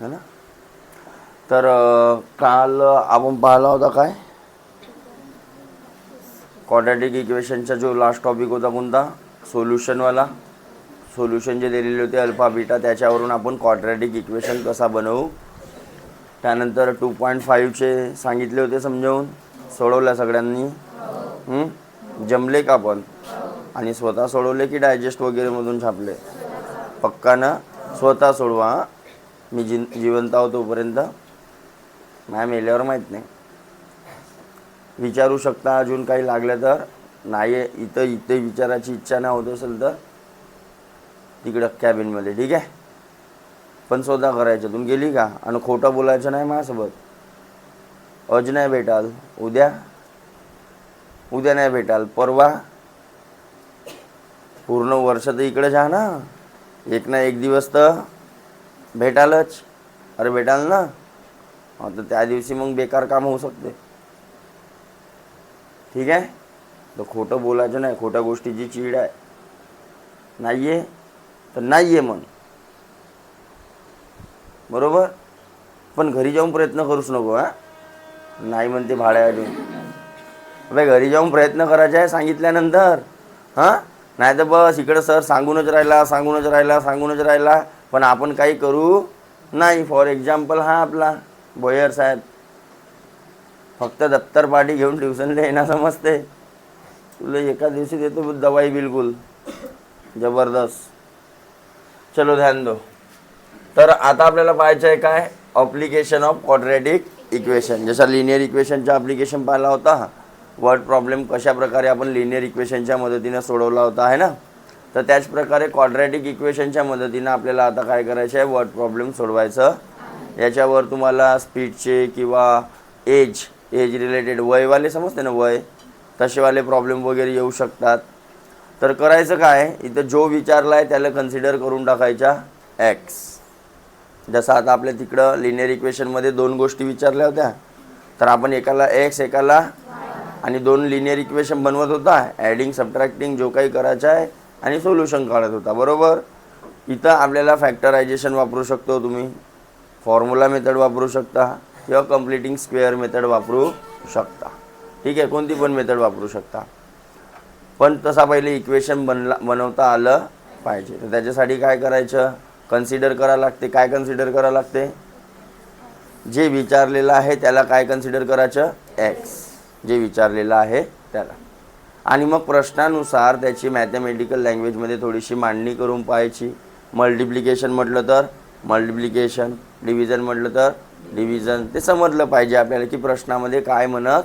है ना. तर काल आपण पाहिला होता काय, क्वाड्रॅटिक इक्वेशनचा जो लास्ट टॉपिक होता कोणता, सोल्युशनवाला. सोल्युशन जे दिलेले होते अल्फा बीटा, त्याच्यावरून आपण क्वाड्रॅटिक इक्वेशन कसा बनवू. त्यानंतर 2.5चे सांगितले होते समजावून, सोडवल्या सगळ्यांनी. जमले का पण, आणि स्वतः सोडवले की डायजेस्ट वगैरेमधून छापले. पक्कानं स्वतः सोडवा. मी जिवंत आहो तोपर्यंत, मॅम मेल्यावर माहीत नाही. विचारू शकता अजून काही लागलं तर. नाही इथे विचारायची इच्छा नाही होत असेल तर तिकडं कॅबिनमध्ये, ठीक आहे. पण स्वतः करायचं. तुम्ही गेली का, आणि खोटं बोलायचं नाही माझ्यासोबत. आज नाही भेटाल, उद्या नाही भेटाल, परवा. पूर्ण वर्ष तर इकडे जा ना, एक ना एक दिवस तर भेटालच. अरे भेटाल ना, तर त्या दिवशी मग बेकार काम होऊ शकते, ठीक आहे. तर खोटं बोलायचं नाही. खोट्या गोष्टीची चीड आहे. नाही आहे तर नाही आहे म्हण, बरोबर. पण घरी जाऊन प्रयत्न करूच नको. नाही म्हणते भाड्या अजून. अबे घरी जाऊन प्रयत्न करायचा आहे सांगितल्यानंतर. नाही तर बस इकडं सर सांगूनच राहिला, पण आपण काही करू नाही. फॉर एक्झाम्पल हा आपला बोयर साहेब फक्त दप्तर पाठी घेऊन ट्युशनला येणार समजते. तुला एका दिवशी देतो दवाई बिलकुल जबरदस्त. चलो ध्यान दो. तर आता आपल्याला पाहायचं आहे काय, ॲप्लिकेशन ऑफ क्वाड्रॅटिक इक्वेशन. जसा लिनियर इक्वेशनचा ॲप्लिकेशन पाहिला होता, वर्ड प्रॉब्लेम कशा प्रकारे आपण लिनियर इक्वेशनच्या मदतीने सोडवला होता, आहे ना. तर त्याच प्रकारे क्वाड्रॅटिक इक्वेशनच्या मदतीने आपल्याला आता काय करायचं आहे, वर्ड प्रॉब्लेम सोडवायचं. याच्यावर तुम्हाला स्पीडचे किंवा एज रिलेटेड वयवाले समजते ना, वय तसेवाले प्रॉब्लेम वगैरे येऊ शकतात. तर करायचं काय, इथं जो विचारला आहे त्याला कन्सिडर करून टाकायच्या एक्स. जसं आता आपल्या तिकडं लिनियर इक्वेशनमध्ये 2 गोष्टी विचारल्या होत्या, तर आपण एकाला एक्स एकाला, आणि 2 लिनियर इक्वेशन बनवत होता, ॲडिंग सबट्रॅक्टिंग जो काही करायचं आहे, आणि सोल्युशन काढत होता, बरोबर. इथं आपल्याला फॅक्टरायझेशन वापरू शकतो तुम्ही, फॉर्म्युला मेथड वापरू शकता, किंवा कम्प्लिटिंग स्क्वेअर मेथड वापरू शकता, ठीक आहे. कोणती पण मेथड वापरू शकता. पण तसा पहिले इक्वेशन बनवता आलं पाहिजे. तर त्याच्यासाठी काय करायचं, कन्सिडर करावं लागते. काय कन्सिडर करावं लागते, जे विचारलेलं आहे त्याला काय कन्सिडर करायचं, एक्स, जे विचारलेलं आहे त्याला. आणि मग प्रश्नानुसार त्याची मॅथमॅटिकल लँग्वेजमध्ये थोडीशी मांडणी करून पाहायची. मल्टिप्लिकेशन म्हटलं तर मल्टिप्लिकेशन, डिव्हिजन म्हटलं तर डिव्हिजन. ते समजलं पाहिजे आपल्याला की प्रश्नामध्ये काय म्हणत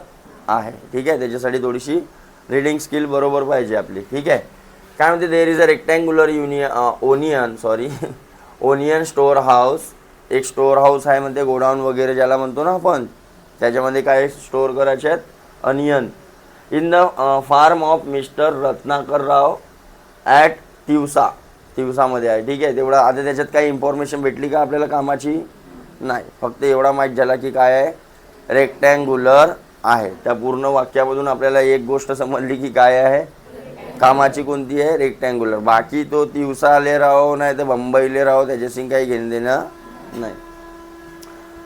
आहे, ठीक आहे. त्याच्यासाठी थोडीशी रीडिंग स्किल बरोबर पाहिजे आपली, ठीक आहे. काय म्हणते, there is a rectangular onion store house. एक स्टोअर हाऊस आहे म्हणते, गोडाऊन वगैरे ज्याला म्हणतो ना आपण. त्याच्यामध्ये काय स्टोअर करायचे आहेत, onion. In the form of mister Ratnakar Rao at तिवसामध्ये आहे, ठीक आहे. तेवढा आता त्याच्यात काही इन्फॉर्मेशन भेटली का आपल्याला कामाची, नाही. फक्त एवढा माहीत झाला की काय आहे, रेक्टँग्युलर आहे. त्या पूर्ण वाक्यामधून आपल्याला एक गोष्ट समजली की काय आहे, कामाची कोणती आहे, रेक्टँग्युलर. बाकी तो तिवसाले राहो नाही तर बंबईले राहो त्याच्याशी काही घेणं देणं नाही.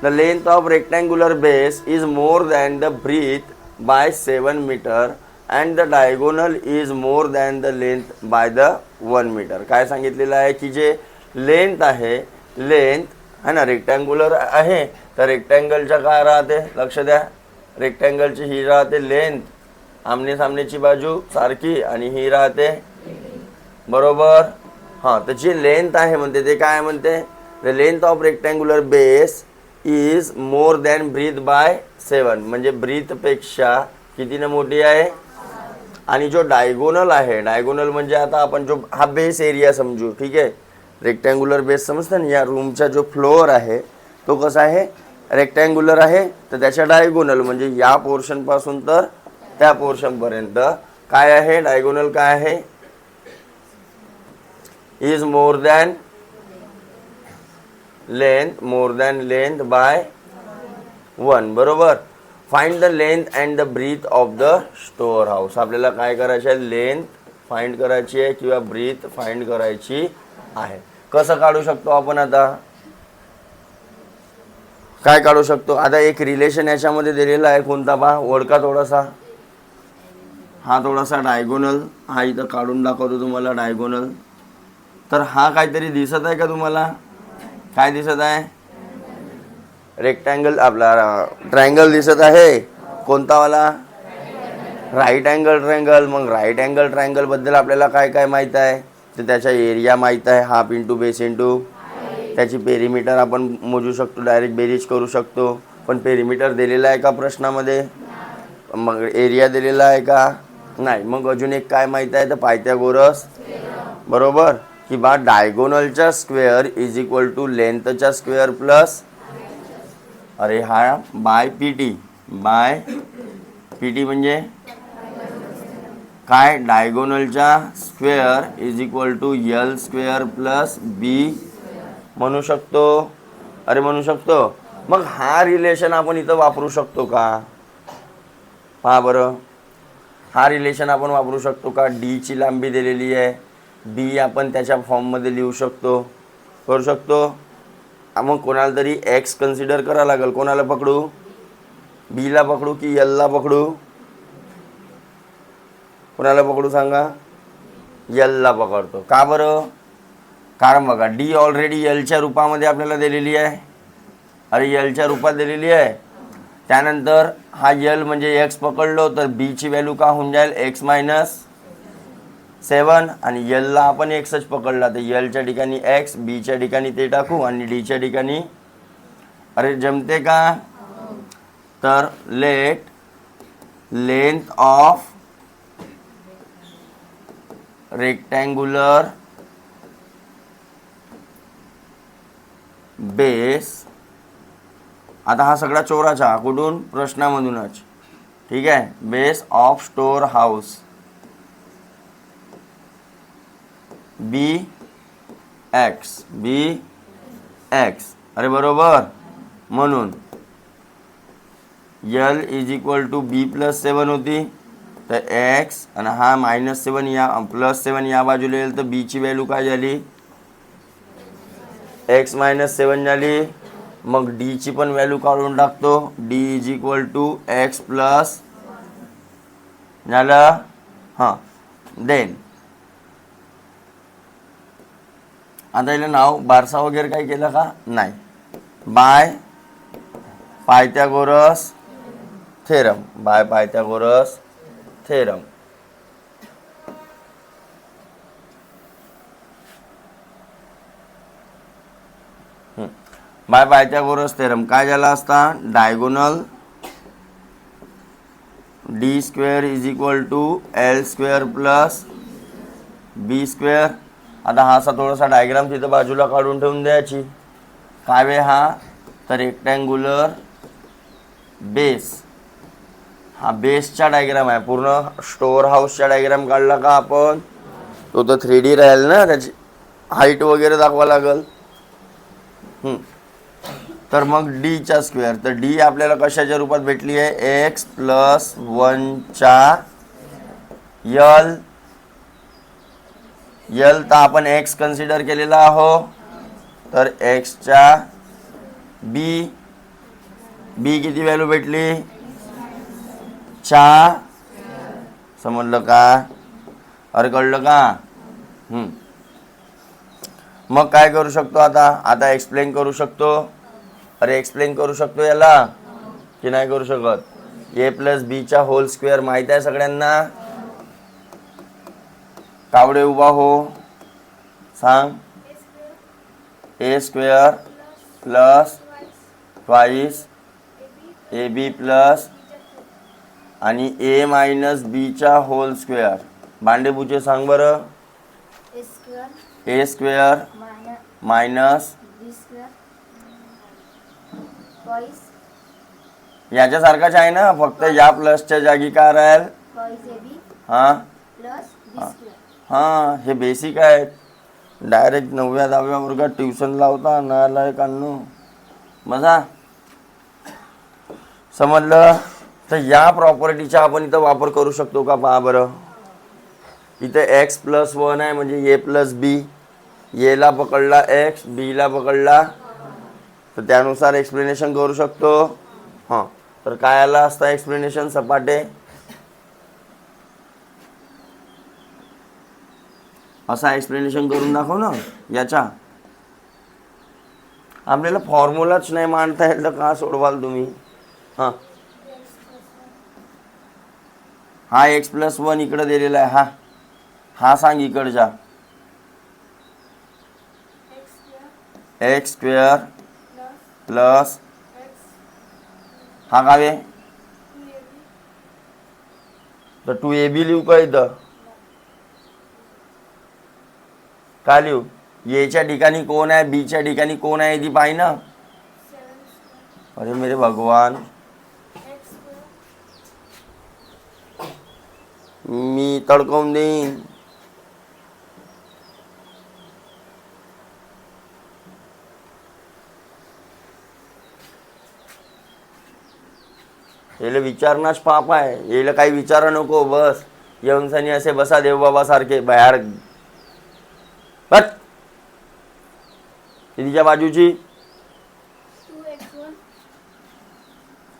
The length of rectangular base is more than the breadth by 7 metre and the diagonal is more than the length by the 1 metre. काय सांगितलेलं आहे की जे लेंथ आहे, लेंथ आहे ना, रेक्टँग्युलर आहे, तर रेक्टँगलच्या काय राहते, लक्ष द्या. रेक्टँगलची ही राहते लेंथ, आमने सामनेची बाजू सारखी, आणि ही राहते, बरोबर. तर जी लेंथ आहे म्हणते ते काय म्हणते, the length of rectangular base is more than breadth by 7, म्हणजे ब्रीथपेक्षा कितीने मोठी आहे. आणि जो डायगोनल आहे, डायगोनल म्हणजे आता आपण जो हा बेस एरिया समजू, ठीक आहे. रेक्टँग्युलर बेस समजतं ना, या रूमचा जो फ्लोअर आहे तो कसा आहे, रेक्टँग्युलर आहे. तर त्याच्या डायगोनल म्हणजे या पोर्शनपासून तर त्या पोर्शनपर्यंत काय आहे, डायगोनल काय आहे, is more than length by 1, बरोबर. Find the length and the breadth of the store house. आपल्याला काय करायचं आहे, लेंथ फाइंड करायची आहे किंवा ब्रीथ फाइंड करायची आहे. कसं काढू शकतो आपण आता, काय काढू शकतो? आता एक रिलेशन याच्यामध्ये दिलेला आहे, कोणता पहा, ओळखा थोडासा. हा थोडासा डायगोनल, हा इथं काढून दाखवतो तुम्हाला डायगोनल. तर हा काहीतरी दिसत आहे का तुम्हाला? काय दिसत आहे? रेक्टँगल, आपला ट्रायंगल दिसत आहे. कोणता वाला? Right angle triangle. मग राईट अँगल ट्रायंगल बद्दल आपल्याला काय काय माहीत आहे? तर त्याचा एरिया माहीत आहे, हाफ इंटू बेस इंटू. त्याची पेरिमीटर आपण मोजू शकतो, डायरेक्ट बेरीज करू शकतो. पण पेरिमीटर दिलेला आहे का प्रश्नामध्ये? मग एरिया दिलेला आहे का? नाही. मग अजून एक काय माहीत आहे? तर पायथागोरस, बरोबर, की बा डायगोनलचा स्क्वेअर इज इक्वल टू लेंथचा स्क्वेअर प्लस, अरे हा by P T. By P T म्हणजे काय? डायगोनलचा square is equal to L square plus B म्हणू शकतो. अरे म्हणू शकतो. मग हा रिलेशन आपण इथं वापरू शकतो का? पहा बरं, हा रिलेशन आपण वापरू शकतो का? डीची लांबी दिलेली आहे, बी आपण त्याच्या फॉर्ममध्ये लिहू शकतो, करू शकतो. मग कोणाला तरी एक्स कन्सिडर करावं लागेल. कोणाला पकडू? बीला पकडू की एलला पकडू? कोणाला पकडू सांगा? एलला पकडतो. का बरं? कारण बघा, डी ऑलरेडी एलच्या रूपामध्ये आपल्याला दिलेली आहे. अरे एलच्या रूपात दिलेली आहे. त्यानंतर हा एल म्हणजे एक्स पकडलो तर बीची व्हॅल्यू का होऊन जाईल? X minus 7. आणि एलला आपण एक्सच पकडला तर एलच्या ठिकाणी एक्स, बीच्या ठिकाणी ते टाकू आणि डीच्या ठिकाणी. अरे जमते का? तर let length of rectangular base. आता हा सगळा चोराचा, कुठून? प्रश्नामधूनच. ठीक आहे. Base of store house B X, B X. अरे बरोबर. म्हणून L is equal to B plus 7 होती, तर एक्स आणि हा -7 या +7 या बाजूला येईल, तर बीची व्हॅल्यू काय झाली? एक्स -7 झाली. मग डीची पण व्हॅल्यू काढून टाकतो. D is equal to X plus झालं. हां, देन आता याला नाव बारसा वगैरे काही केलं का? नाही. By Pythagoras theorem, by Pythagoras theorem. By Pythagoras theorem काय झाला असता? Diagonal D square is equal to L square plus B square. आता हा असा थोडासा डायग्राम तिथं बाजूला काढून ठेवून द्यायची. काय वे हा? तर रेक्टँग्युलर बेस, हा बेसचा डायग्राम आहे. पूर्ण स्टोअर हाऊसचा डायग्राम काढला का आपण? तो तर 3D राहील ना, त्याची हाईट वगैरे दाखवा लागेल. तर मग डीचा स्क्वेअर, तर डी आपल्याला कशाच्या रूपात भेटली आहे? एक्स प्लस 1चा यल. यल तर आपण एक्स कन्सिडर केलेला आहो, तर एक्सच्या बी. बी किती व्हॅल्यू भेटली? 4. समजलं का? अरे कळलं का? मग काय करू शकतो आता एक्सप्लेन करू शकतो. अरे एक्सप्लेन करू शकतो याला की नाही करू शकत? ए प्लस बीचा होल स्क्वेअर माहीत आहे सगळ्यांना? कावडे उभा हो, सांग. A square plus twice A B plus आणि ए मायनस बीचा होल स्क्वेअर. भांडेबुचे सांग बरं. ए स्क्वेअर मायनस याच्यासारखाच आहे ना, फक्त या प्लसच्या जागी काय राहील? हां हां, हे बेसिक आहेत. डायरेक्ट 9व्या 10व्या वर्गात ट्युशन लावता नालायकांनो. मजा समजलं? तर या प्रॉपर्टीचा आपण इथं वापर करू शकतो का? पहा बरं, इथे एक्स प्लस 1 आहे म्हणजे ए प्लस बी. एला पकडला एक्स, बीला पकडला, तर त्यानुसार एक्सप्लेनेशन करू शकतो. हां, तर काय आलं असतं एक्सप्लेनेशन सपाटे? असा एक्सप्लेनेशन करून दाखव ना याचा. आपल्याला फॉर्म्युलाच नाही मांडता येईल तर का सोडवाल तुम्ही? हां, हा x+1 इकडे दिलेला आहे. हा सांग इकडचा. x² प्लस हा काय आहे? तर 2ab लिहू का इथं? काय लिहू? एच्या ठिकाणी कोण आहे, बीच्या ठिकाणी कोण आहे ती पाहि ना. अरे मेरे भगवान, मी तडकवून देईन. याला विचारणाच पाप आहे. याला काही विचारा नको. बस येऊनसनी असे बसा देवबाबा सारखे बाहेर. बट तिच्या बाजूची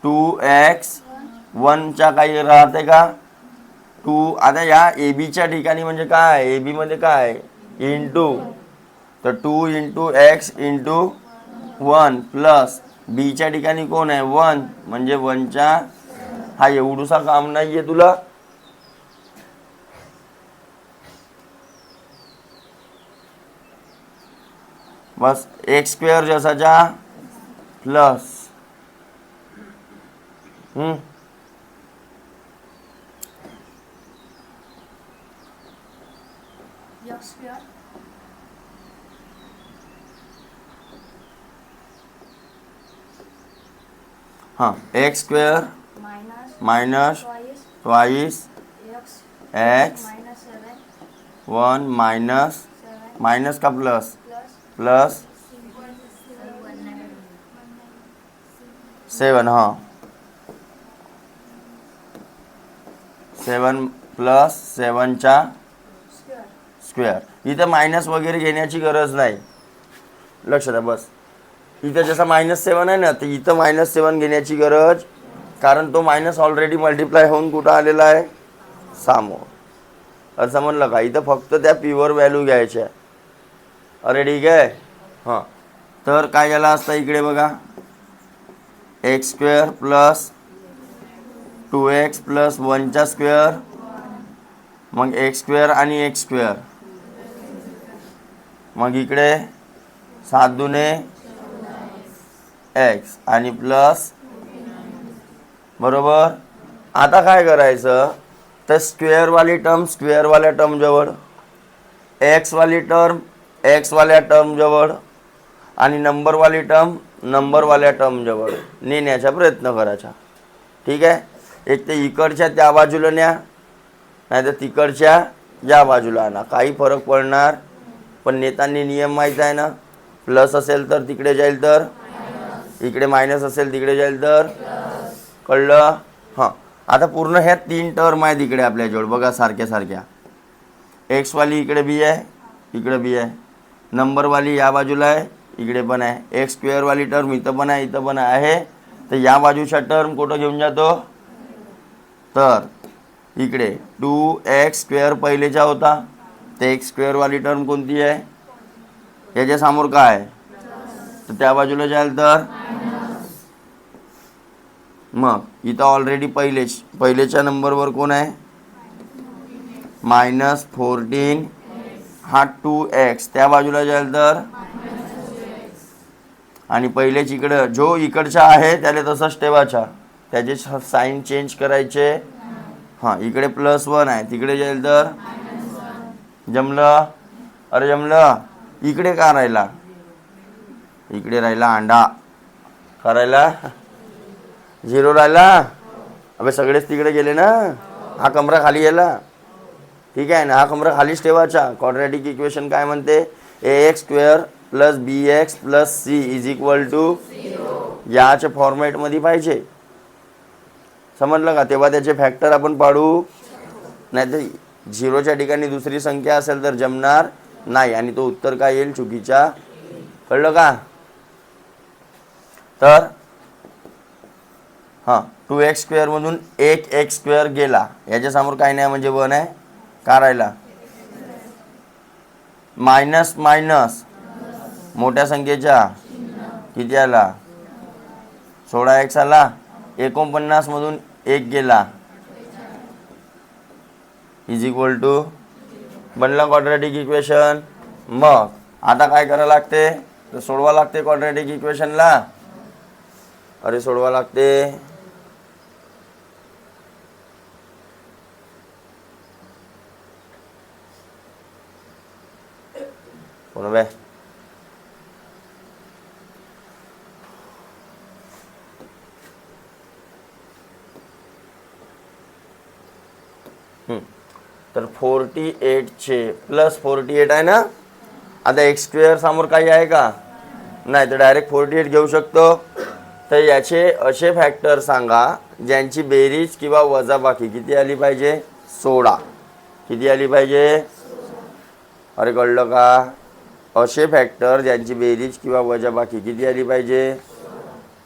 2x1 च्या काही राहते का? 2 आता या ए बीच्या ठिकाणी म्हणजे काय? ए बी मध्ये काय इंटू, तर 2 × x × 1 प्लस बीच्या ठिकाणी कोण आहे 1 म्हणजे 1च्या. हा एवढूसा काम नाहीये तुला. बस x² जसाच्या प्लस हाँ x² minus twice x 1 minus minus का प्लस प्लस 7. हाँ 7 प्लस 7चा स्क्वेअर. इथं मायनस वगैरे घेण्याची गरज नाही. लक्षात आहे. बस इथं जसा -7 आहे ना, तर इथं -7 घेण्याची गरज, कारण तो मायनस ऑलरेडी मल्टिप्लाय होऊन कुठं आलेला आहे समोर. असं म्हणलं का? इथं फक्त त्या पीवर व्हॅल्यू घ्यायच्या. अरे ठीक आहे. हां, तर काय झालं असतं इकडे बघा, x² plus 2x plus 1चा square, मग x² आणि x², मग इकडे 7 दुने x आणि प्लस. बरोबर. आता काय करायचं, तर स्क्वेअरवाली टर्म स्क्वेअरवाल्या टर्मजवळ, एक्सवाली टर्म एक्सवाल्या टर्मजवळ आणि नंबरवाली टर्म नंबरवाल्या टर्मजवळ नेण्याचा प्रयत्न करायचा. ठीक आहे. एक ते इकडच्या त्या बाजूला न्या, नाही तर तिकडच्या या बाजूला आणा, काही फरक पडणार. पण नेतांनी नियम माहीत आहे ना, प्लस असेल तर तिकडे जाईल, तर इकडे मायनस असेल तिकडे जाईल, तर कळलं. हां, आता पूर्ण ह्या 3 टर्म आहेत इकडे आपल्याजवळ बघा, सारख्या सारख्या. एक्सवाली इकडे बी आहे, इकडे बी आहे. नंबरवाली या बाजूला आहे, इकडे पण आहे. x² वाली टर्म इथं पण आहे, इथं पण आहे. तर या बाजूच्या टर्म कुठं घेऊन जातो, तर इकडे 2x² पहिलेचा होता, ते x² वाली टर्म कोणती आहे, याच्या समोर काय आहे, तर त्या बाजूला जाईल, तर मग इथं ऑलरेडी पहिलेच्या नंबरवर कोण आहे, -14. हा 2x त्या बाजूला जाईल, तर आणि पहिलेच इकडं जो इकडचा आहे त्याला तसंच ठेवायचा, त्याचे साईन चेंज करायचे. हां, इकडे +1 आहे, तिकडे जाईल, तर जमलं. अरे जमलं. इकडे का राहिला, इकडे राहिला अंडा. का राहिला, 0 राहिला. अबे सगळेच तिकडे गेले ना, हा कमरा खाली गेला. ठीक आहे ना, हा कमरा खालीच ठेवायचा. क्वाड्रॅटिक इक्वेशन काय म्हणते, ax² + bx + c = 0. याच्या फॉर्मॅटमध्ये पाहिजे. समजलं का? तेव्हा त्याचे फॅक्टर आपण पाडू, नाही तर 0च्या ठिकाणी दुसरी संख्या असेल तर जमणार नाही, आणि तो उत्तर काय येईल, चुकीचा. कळलं का? तर हां 2x² मधून 1x² गेला, याच्यासमोर काही नाही म्हणजे 1 आहे. का राहिला? मायनस मायनस मोठ्या संख्येच्या किती आला? 16x आला. 49 मधून 1 गेला इज इक्वल टू बनला क्वाड्रॅटिक इक्वेशन. मग आता काय करावं लागते? तर सोडवा लागते क्वाड्रॅटिक इक्वेशनला. अरे सोडवा लागते. कोण बे? तर 48चे प्लस 48 आहे ना. आता x² समोर काही आहे का? नाही, तर डायरेक्ट 48 घेऊ शकतो. तर याचे असे फॅक्टर सांगा ज्यांची बेरीज किंवा वजाबाकी किती आली पाहिजे? 16. किती आली पाहिजे? अरे कळलं का? असे फॅक्टर ज्यांची बेरीज किंवा वजाबाकी किती आली पाहिजे?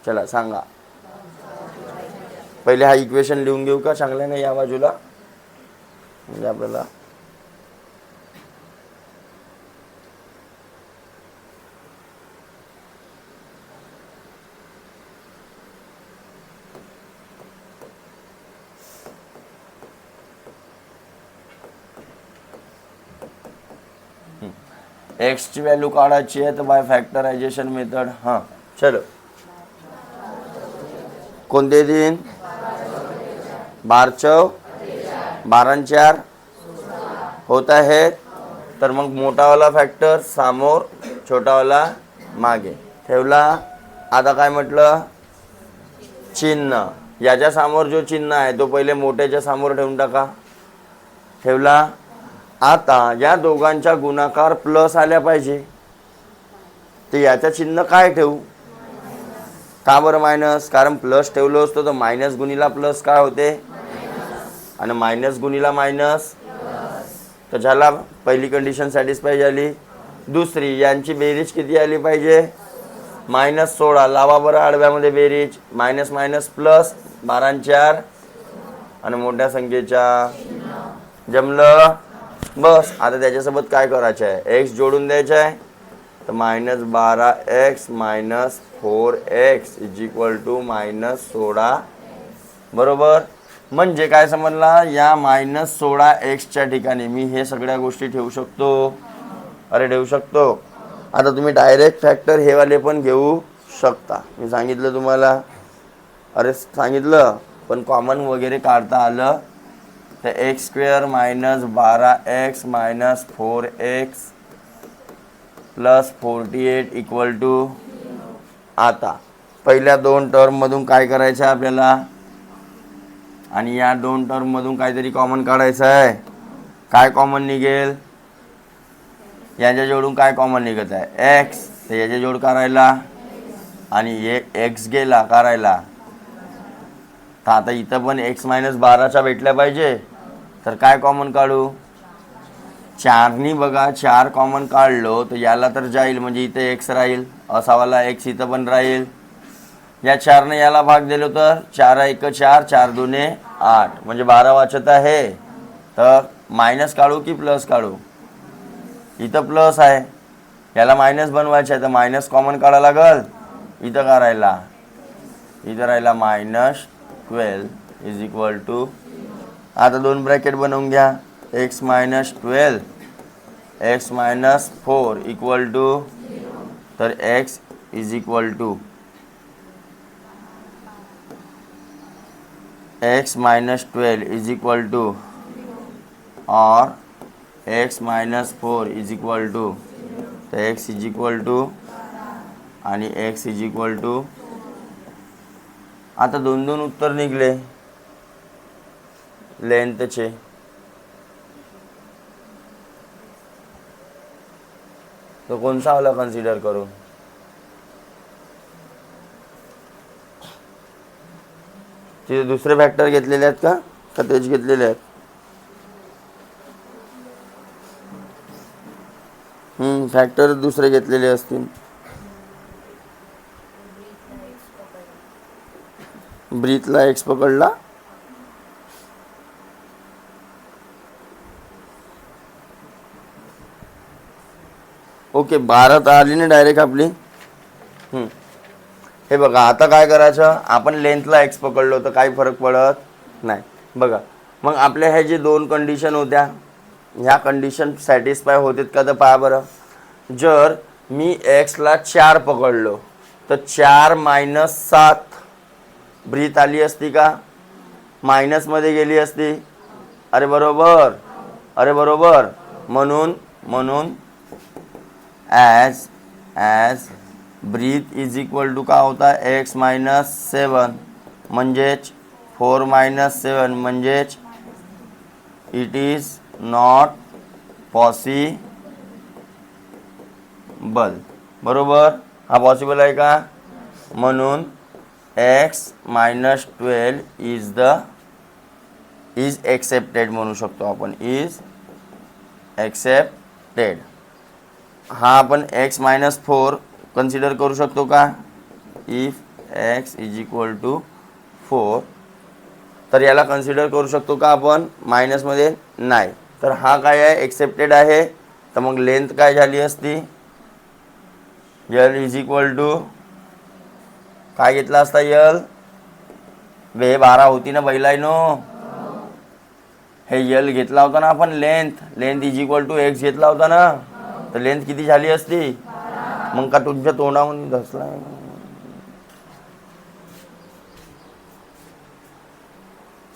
चला सांगा. पहिले हा इक्वेशन लिहून घेऊ का चांगल्याने या बाजूला, म्हणजे आपल्याला एक्स ची व्हॅल्यू काढायची आहे तर बाय फॅक्टरायझेशन मेथड. हां चलो. कोणते दिन? 12 12 होता है. तर मग मोठावाला फॅक्टर समोर, छोटावाला मागे ठेवला. आता काय म्हटलं? चिन्ह. याच्या समोर जो चिन्ह आहे तो पहिले मोठ्याच्या समोर ठेवून टाका. ठेवला. आता या दोघांच्या गुणाकार प्लस आल्या पाहिजे, तर याचं चिन्ह काय ठेवू? का बरं मायनस? कारण प्लस ठेवलं असतं तर मायनस गुणीला प्लस काय होते? आणि मायनस गुणीला मायनस. तर झाला, पहिली कंडिशन सॅटिस्फाय झाली. दुसरी, यांची बेरीज किती आली पाहिजे? -16. लावा बरं आडव्यामध्ये बेरीज. मायनस मायनस प्लस 12 आणि मोठ्या संख्येच्या. जमलं? बस. आता त्याच्यासोबत काय करायचं आहे? एक्स जोडून द्यायचं आहे. तर -12x - 4x is equal to -16. बरोबर. म्हणजे काय समजला? या -16x ठिकाणी मी हे सगळ्या गोष्टी ठेवू शकतो. अरे ठेवू शकतो. आता तुम्ही डायरेक्ट फॅक्टर हे वाले पण घेऊ शकता. मी सांगितलं तुम्हाला. अरे सांगितलं, पण कॉमन वगैरे काढता आलं तर x² - 12x - 4x plus 48 equal to. आता पहिल्या 2 टर्ममधून काय करायचं आहे आपल्याला? आणि या 2 टर्ममधून काहीतरी कॉमन काढायचं आहे. काय कॉमन निघेल? याच्या जोडून काय कॉमन निघत आहे? x. तर याच्या जोड करायला आणि x गेला करायला. तर आता इथं पण x - 12च्या भेटल्या पाहिजे. तर काय कॉमन काढू? 4नी बघा 4 कॉमन काढलो तर याला तर जाईल, म्हणजे इथे x राहील. असावाला x इथं पण राहील. या 4ने याला भाग दिलो तर 4 × 1 = 4, 4 × 2 = 8, म्हणजे 12 वाचत आहे. तर मायनस काढू की प्लस काढू? इथं प्लस आहे, याला मायनस बनवायचं आहे तर मायनस कॉमन काढावं लागल. इथं का राहिला? इथं राहिला -12 इज इक्वल टू. आता 2 ब्रॅकेट बनवून घ्या. x - 12 x - 4 equal to. तर x is equal to x - 12 is equal to और x - 4 इज इक्वल टू. तर x इज इक्वल टू आणि x इज इक्वल टू. आता 2 उत्तर निघले लेंथचे. तो कोणसा वाला कन्सिडर करू? तिथे दुसरे फॅक्टर घेतलेले आहेत का तेच घेतलेले आहेत? फॅक्टर दुसरे घेतलेले असतील. ब्रीथला एक्स पकडला, ओके 12 तर आली ना डायरेक्ट आपली. हे बघा आता काय करायचं, आपण लेंथला एक्स पकडलो तर काही फरक पडत नाही. बघा मग आपल्या ह्या जे दोन कंडिशन होत्या ह्या कंडिशन सॅटिस्फाय होतात का तर पहा बरं. जर मी एक्सला 4 पकडलो तर 4 - 7 ब्रीथ आली असती का, मायनसमध्ये गेली असती. अरे बरोबर, अरे बरोबर. म्हणून as breadth is equal to का होता एक्स - 7 म्हणजेच 4 - 7 म्हणजेच इट इज नॉट पॉसिबल. बरोबर, हा पॉसिबल आहे का. म्हणून x - 12 इज एक्सेप्टेड म्हणू शकतो आपण, इज एक्सेप्टेड. हा आपण x - 4 कन्सिडर करू शकतो का, if x is equal to 4 तर याला कन्सिडर करू शकतो का आपण, मायनसमध्ये नाही. तर हा काय आहे, एक्सेप्टेड आहे. तर मग लेंथ काय झाली असती, यल इज इक्वल टू काय घेतला असता यल, वे 12 होती ना बैलायनो, हे यल घेतला होता ना आपण, length is equal to X घेतला होता ना. तर लेंथ किती झाली असती, मग का तुमच्या तोंडामध्ये धसला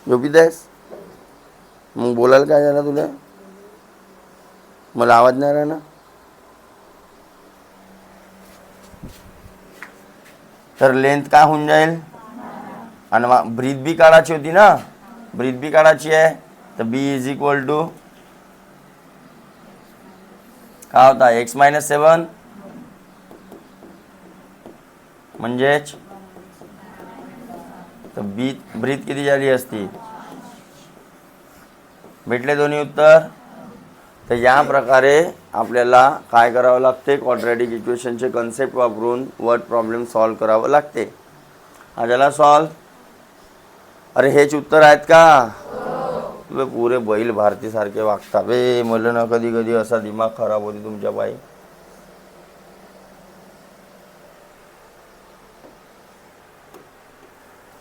झोपीत मग बोलायला काय झालं तुला, मला आवाज नाही राहिला. तर लेंथ काय होऊन जाईल, आणि ब्रीथ बी काढायची होती ना, ब्रीथ बी काढायची आहे. तर बी इज इक्वल टू काय होता, x - 7 म्हणजेच तर ब्रीथ किती झाली असती. भेटले दोन्ही उत्तर. तर या प्रकारे आपल्याला काय करावं लागते, क्वाड्रॅटिक इक्वेशनचे कन्सेप्ट वापरून वर्ड प्रॉब्लेम सॉल्व करावं लागते. हा झाला सॉल्व. अरे हेच उत्तर आहेत का, वे पुरे बैल भारतीसारखे वागता बे. मला ना कधी कधी असा दिमाग खराब होते तुमच्या पायी.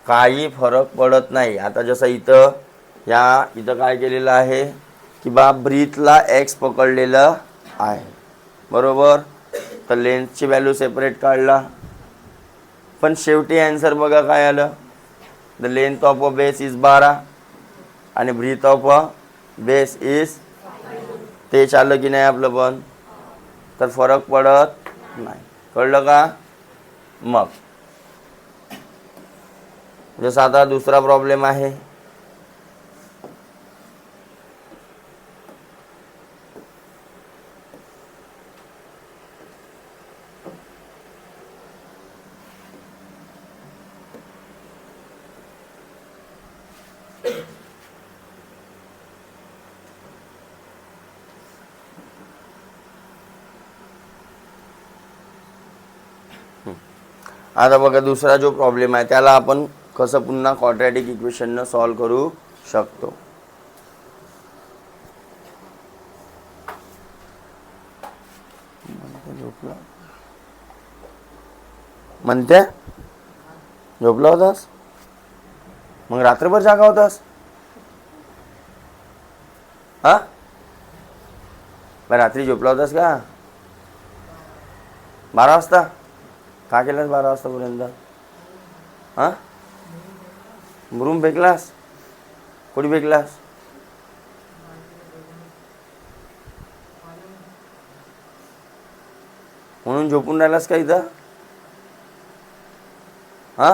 काही फरक पडत नाही. आता जसं इथं काय केलेलं आहे की बा ब्रीथला एक्स पकडलेलं आहे, बरोबर. तर लेंथची व्हॅल्यू सेपरेट काढला, पण शेवटी ॲन्सर बघा काय आलं. The length of a base is 12 आणि breadth of a base is, तेच आलं की नाही आपलं पण. तर फरक पडत नाही, कळलं का. मग जसं आता दुसरा प्रॉब्लेम आहे, आता बघा दुसरा जो प्रॉब्लेम आहे त्याला आपण कसं पुन्हा क्वाड्रॅटिक इक्वेशननं सॉल्व करू शकतो. म्हणते झोपला होतास, मग रात्रभर जागा होतास. हा रात्री झोपला होतास का 12 वाजता, का केलास 12 वाजतापर्यंत. हां रूम फेकलास, कुठे फेकलास. म्हणून झोपून राहिलास का इथं. हां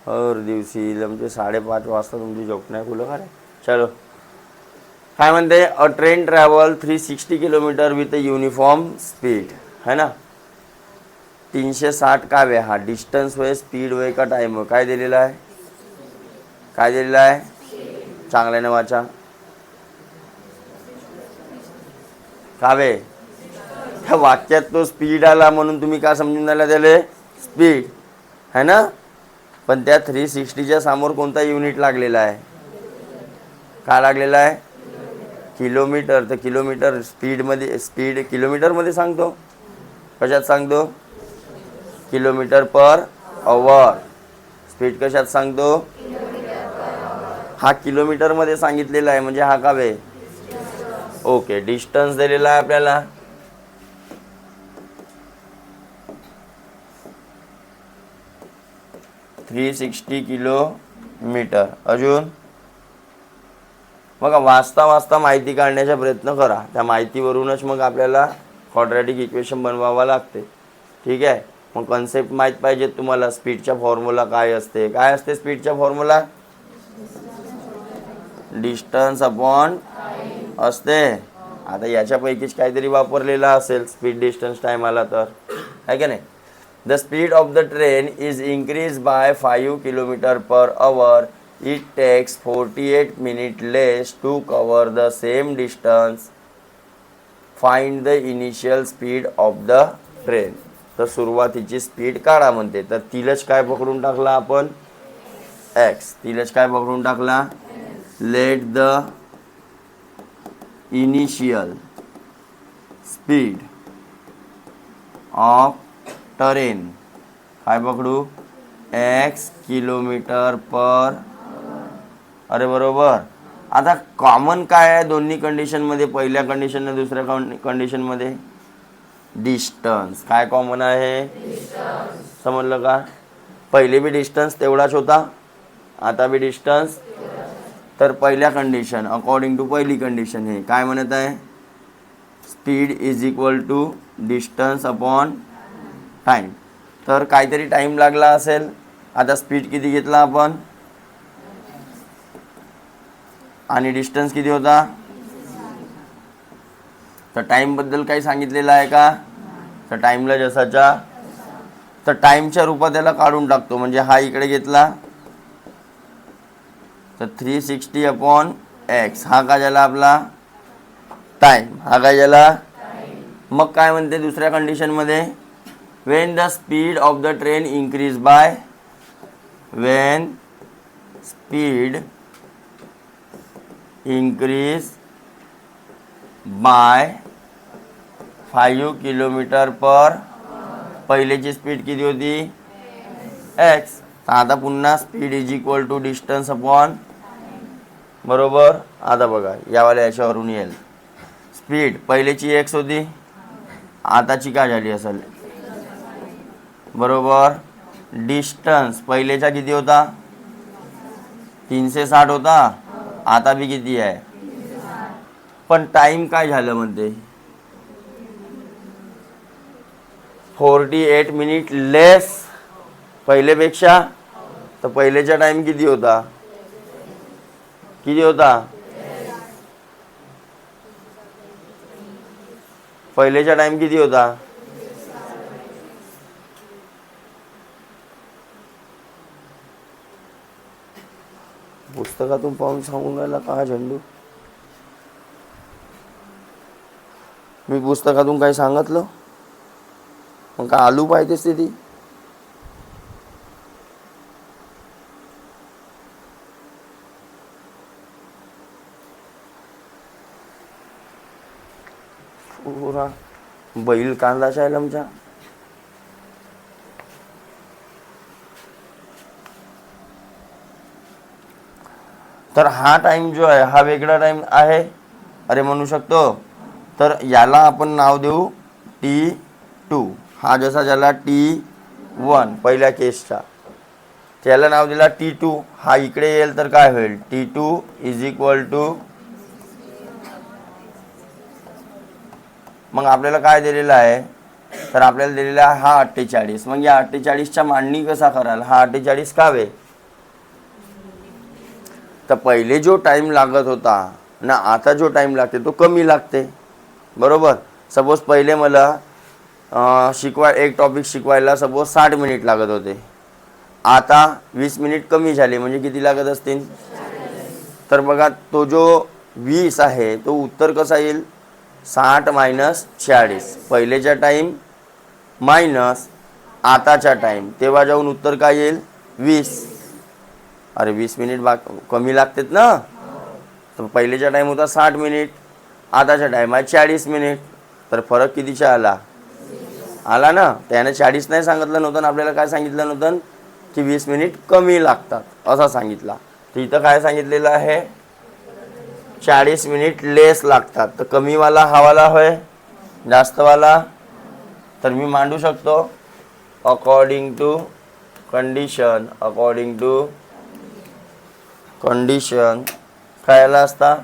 हर दिवशी म्हणजे 5:30 वाजता तुमची झोप नाही खुलं का रे. चलो काय म्हणते, अ train travel 360 kilometre with a uniform speed है ना. 360 काय वे, हा डिस्टन्स होय, स्पीड होय का टाईम होय, काय दिलेला आहे, काय दिलेला आहे, चांगल्याने वाचा. कावे ह्या वाक्यात तो स्पीड आला म्हणून तुम्ही काय समजून राहिला त्याले, स्पीड है ना. पण त्या 360च्या समोर कोणता युनिट लागलेला आहे? काय लागलेला आहे? किलोमीटर. तर किलोमीटर स्पीडमध्ये, स्पीड किलोमीटरमध्ये सांगतो. कशात सांगतो? किलोमीटर पर आवर. स्पीड कशात सांगतो? हा किलोमीटरमध्ये सांगितलेला आहे, म्हणजे हा काय आहे? ओके, डिस्टन्स दिलेला आहे आपल्याला. Three 360 kilometre. अजून बघा, वाचता वाचता माहिती काढण्याचा प्रयत्न करा. त्या माहितीवरूनच मग आपल्याला क्वाड्रॅटिक इक्वेशन बनवावा लागते. ठीक आहे. मग कन्सेप्ट माहीत पाहिजे तुम्हाला. स्पीडचा फॉर्म्युला काय असते? काय असते स्पीडचा फॉर्म्युला? डिस्टन्स अपॉन असते. आता याच्यापैकीच काहीतरी वापरलेला असेल स्पीड डिस्टन्स टाईमाला, तर आहे का नाही? The speed of the train is increase by 5 kilometre per hour. It takes 48 minute less to cover the same distance. Find the initial speed of the train. तर सुरुवातीची स्पीड काढा म्हणते. तर तिलाच काय पकडून टाकला आपण? एक्स. तिलाच काय पकडून टाकला? Let the initial speed of train काय पकडू? एक्स किलोमीटर पर. अरे बरोबर. आता कॉमन काय आहे दोन्ही कंडिशनमध्ये? पहिल्या कंडिशनने दुसऱ्या कंडिशनमध्ये डिस्टन्स. काय कॉमन आहे? समजलं का? पहिले बी डिस्टन्स तेवढाच होता, आता बी डिस्टन्स. तर पहिल्या कंडिशन, अकॉर्डिंग टू पहिली कंडिशन, हे काय म्हणत आहे? Speed is equal to distance upon time. तर काहीतरी टाईम लागला असेल. आता स्पीड किती घेतला आपण आणि डिस्टन्स किती होता? तर टाईमबद्दल काही सांगितलेलं आहे का? तर टाईमला जसाच्या तर टाईमच्या रूपात त्याला काढून टाकतो. म्हणजे हा इकडे घेतला तर 360 अपॉन एक्स. हा काय झाला आपला? टाईम. हा काय झाला? मग काय म्हणते दुसऱ्या कंडिशनमध्ये? When the speed of the train increase by. When speed increase by 5 kilometre per. पहिलेची स्पीड किती होती? एक्स. तर आता पुन्हा speed is equal to distance upon. बरोबर. आता बघा, यावाल्या याच्यावरून येईल. स्पीड पहिलेची एक्स होती, आताची काय झाली असेल? बरोबर. डिस्टन्स पहिलेचा किती होता? 360 होता, आता बी किती आहे? पण टाईम काय झालं म्हणते? 48 मिनिट लेस पहिलेपेक्षा. तर पहिलेचा टाईम किती होता? किती होता? पहिलेचा टाईम किती होता? पुस्तकातून पाहून सांगून राहिला का झेंडू? मी पुस्तकातून काही सांगितलं मग का आलू पाहिजेच ती? पुरा बैल कांदाचा आहे आमच्या. तर हा टाइम जो आहे हा वेगळा टाइम आहे, अरे म्हणू शकतो. तर याला आपण नाव देऊ T2. हा जसा ज्याला T1 पहिल्या केसचा, त्याला नाव दिला T2. हा इकडे येईल तर काय होईल? T2 is equal to. मग आपल्याला काय दिलेलं आहे? तर आपल्याला दिलेला आहे हा 48. मग या 48च्या मांडणी कसा कराल? हा 48 का वे? तर पहिले जो टाइम लागत होता ना, आता जो टाइम लागते तो कमी लागते. बरोबर. सपोज पहिले मला एक टॉपिक शिकवायला सपोज 60 मिनिट लागत होते, आता 20 मिनिट कमी झाले, म्हणजे किती लागत असतील? तर बघा, तो जो 20 आहे तो उत्तर कसा येईल? 60 मायनस 40. पहिलेचा टाईम मायनस आताचा टाईम, तेव्हा जाऊन उत्तर काय येईल? 20. अरे 20 मिनिट कमी लागतात ना. तर पहिलेचा टाईम होता 60 मिनिट, आताचा टाईम आहे 40 मिनिट. तर फरक कितीचा आला ना. त्याने 40 नाही सांगितलं नव्हतं ना, आपल्याला काय सांगितलं नव्हतं की 20 मिनिट कमी लागतात असा सांगितला. तर इथं काय सांगितलेलं आहे, 40 मिनिट लेस लागतात. तर कमीवाला हवाला होय, जास्तवाला. तर मी मांडू शकतो अकॉर्डिंग टू कंडिशन. काय आला असता,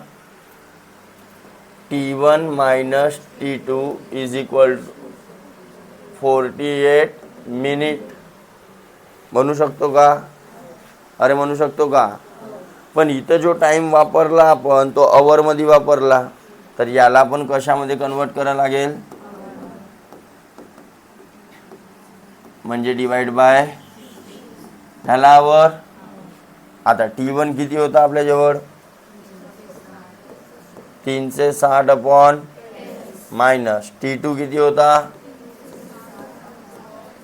T1 minus T2 is equal to 48 minute. म्हणू शकतो का? अरे म्हणू शकतो का? पण इथं जो टाईम वापरला आपण तो अवरमध्ये वापरला. तर याला पण कशामध्ये कन्वर्ट करायला लागेल, म्हणजे डिवाइड बाय ह्याला आवर. आता T1 किती होता आपल्याजवळ, 360 अपॉन मायनस T2 किती होता,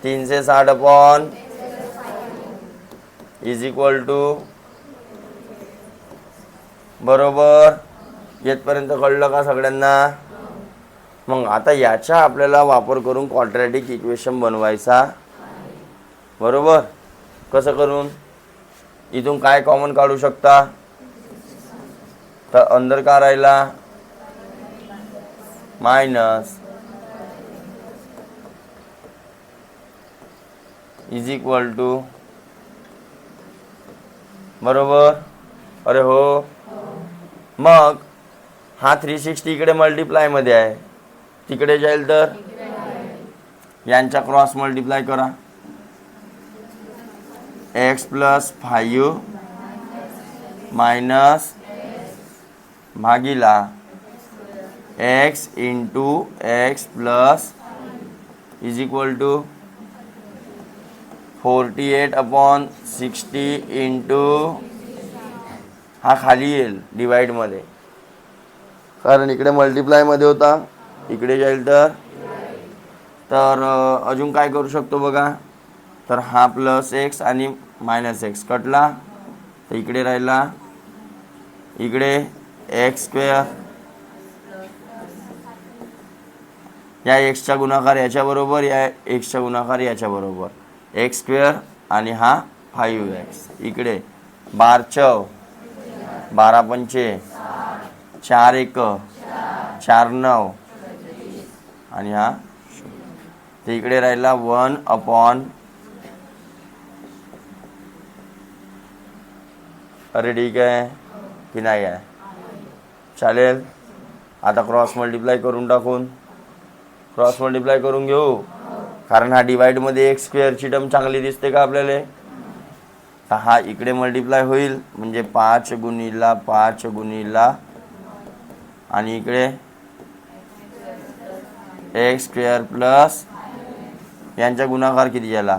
360 अपॉन इज इक्वल टू. बरोबर, येथपर्यंत कळलं का सगळ्यांना? मग आता याचा आपल्याला वापर करून क्वाड्रॅटिक इक्वेशन बनवायचा. बरोबर, कसं करून, इथून काय कॉमन काढू शकता, तर अंदर का राहिला मायनस इज इक्वल टू. बरोबर, अरे हो. मग हा 360 इकडे मल्टिप्लायमध्ये आहे, तिकडे जाईल तर यांच्या क्रॉस मल्टिप्लाय करा. x प्लस 5 मायनस भागीला x into x plus is equal to 48 upon 60 into, हा खाली येईल डिवाइडमध्ये, कारण इकडे मल्टिप्लायमध्ये होता, इकडे जाईल तर अजून काय करू शकतो बघा. तर हा प्लस एक्स आणि मायनस एक्स कटला, तर इकडे राहिला, इकडे एक्स स्क्वेअर, या एक्सचा गुणाकार याच्याबरोबर, या एक्सचा गुणाकार याच्याबरोबर, एक्स स्क्वेअर आणि हा 5x. इकडे 12 चौ 12 पंचे 4 एक 4 9 आणि हा, तर इकडे राहिला 1 अपॉन. अरे ठीक आहे की नाही आहे, चालेल. आता क्रॉस मल्टिप्लाय करून घेऊ, कारण हा डिवाइडमध्ये एक्स स्क्वेअरची टर्म चांगली दिसते का आपल्याला. तर हा इकडे मल्टिप्लाय होईल, म्हणजे 5 गुणिला 5 गुणिला, आणि इकडे एक्स स्क्वेअर प्लस यांचा गुणाकार किती झाला,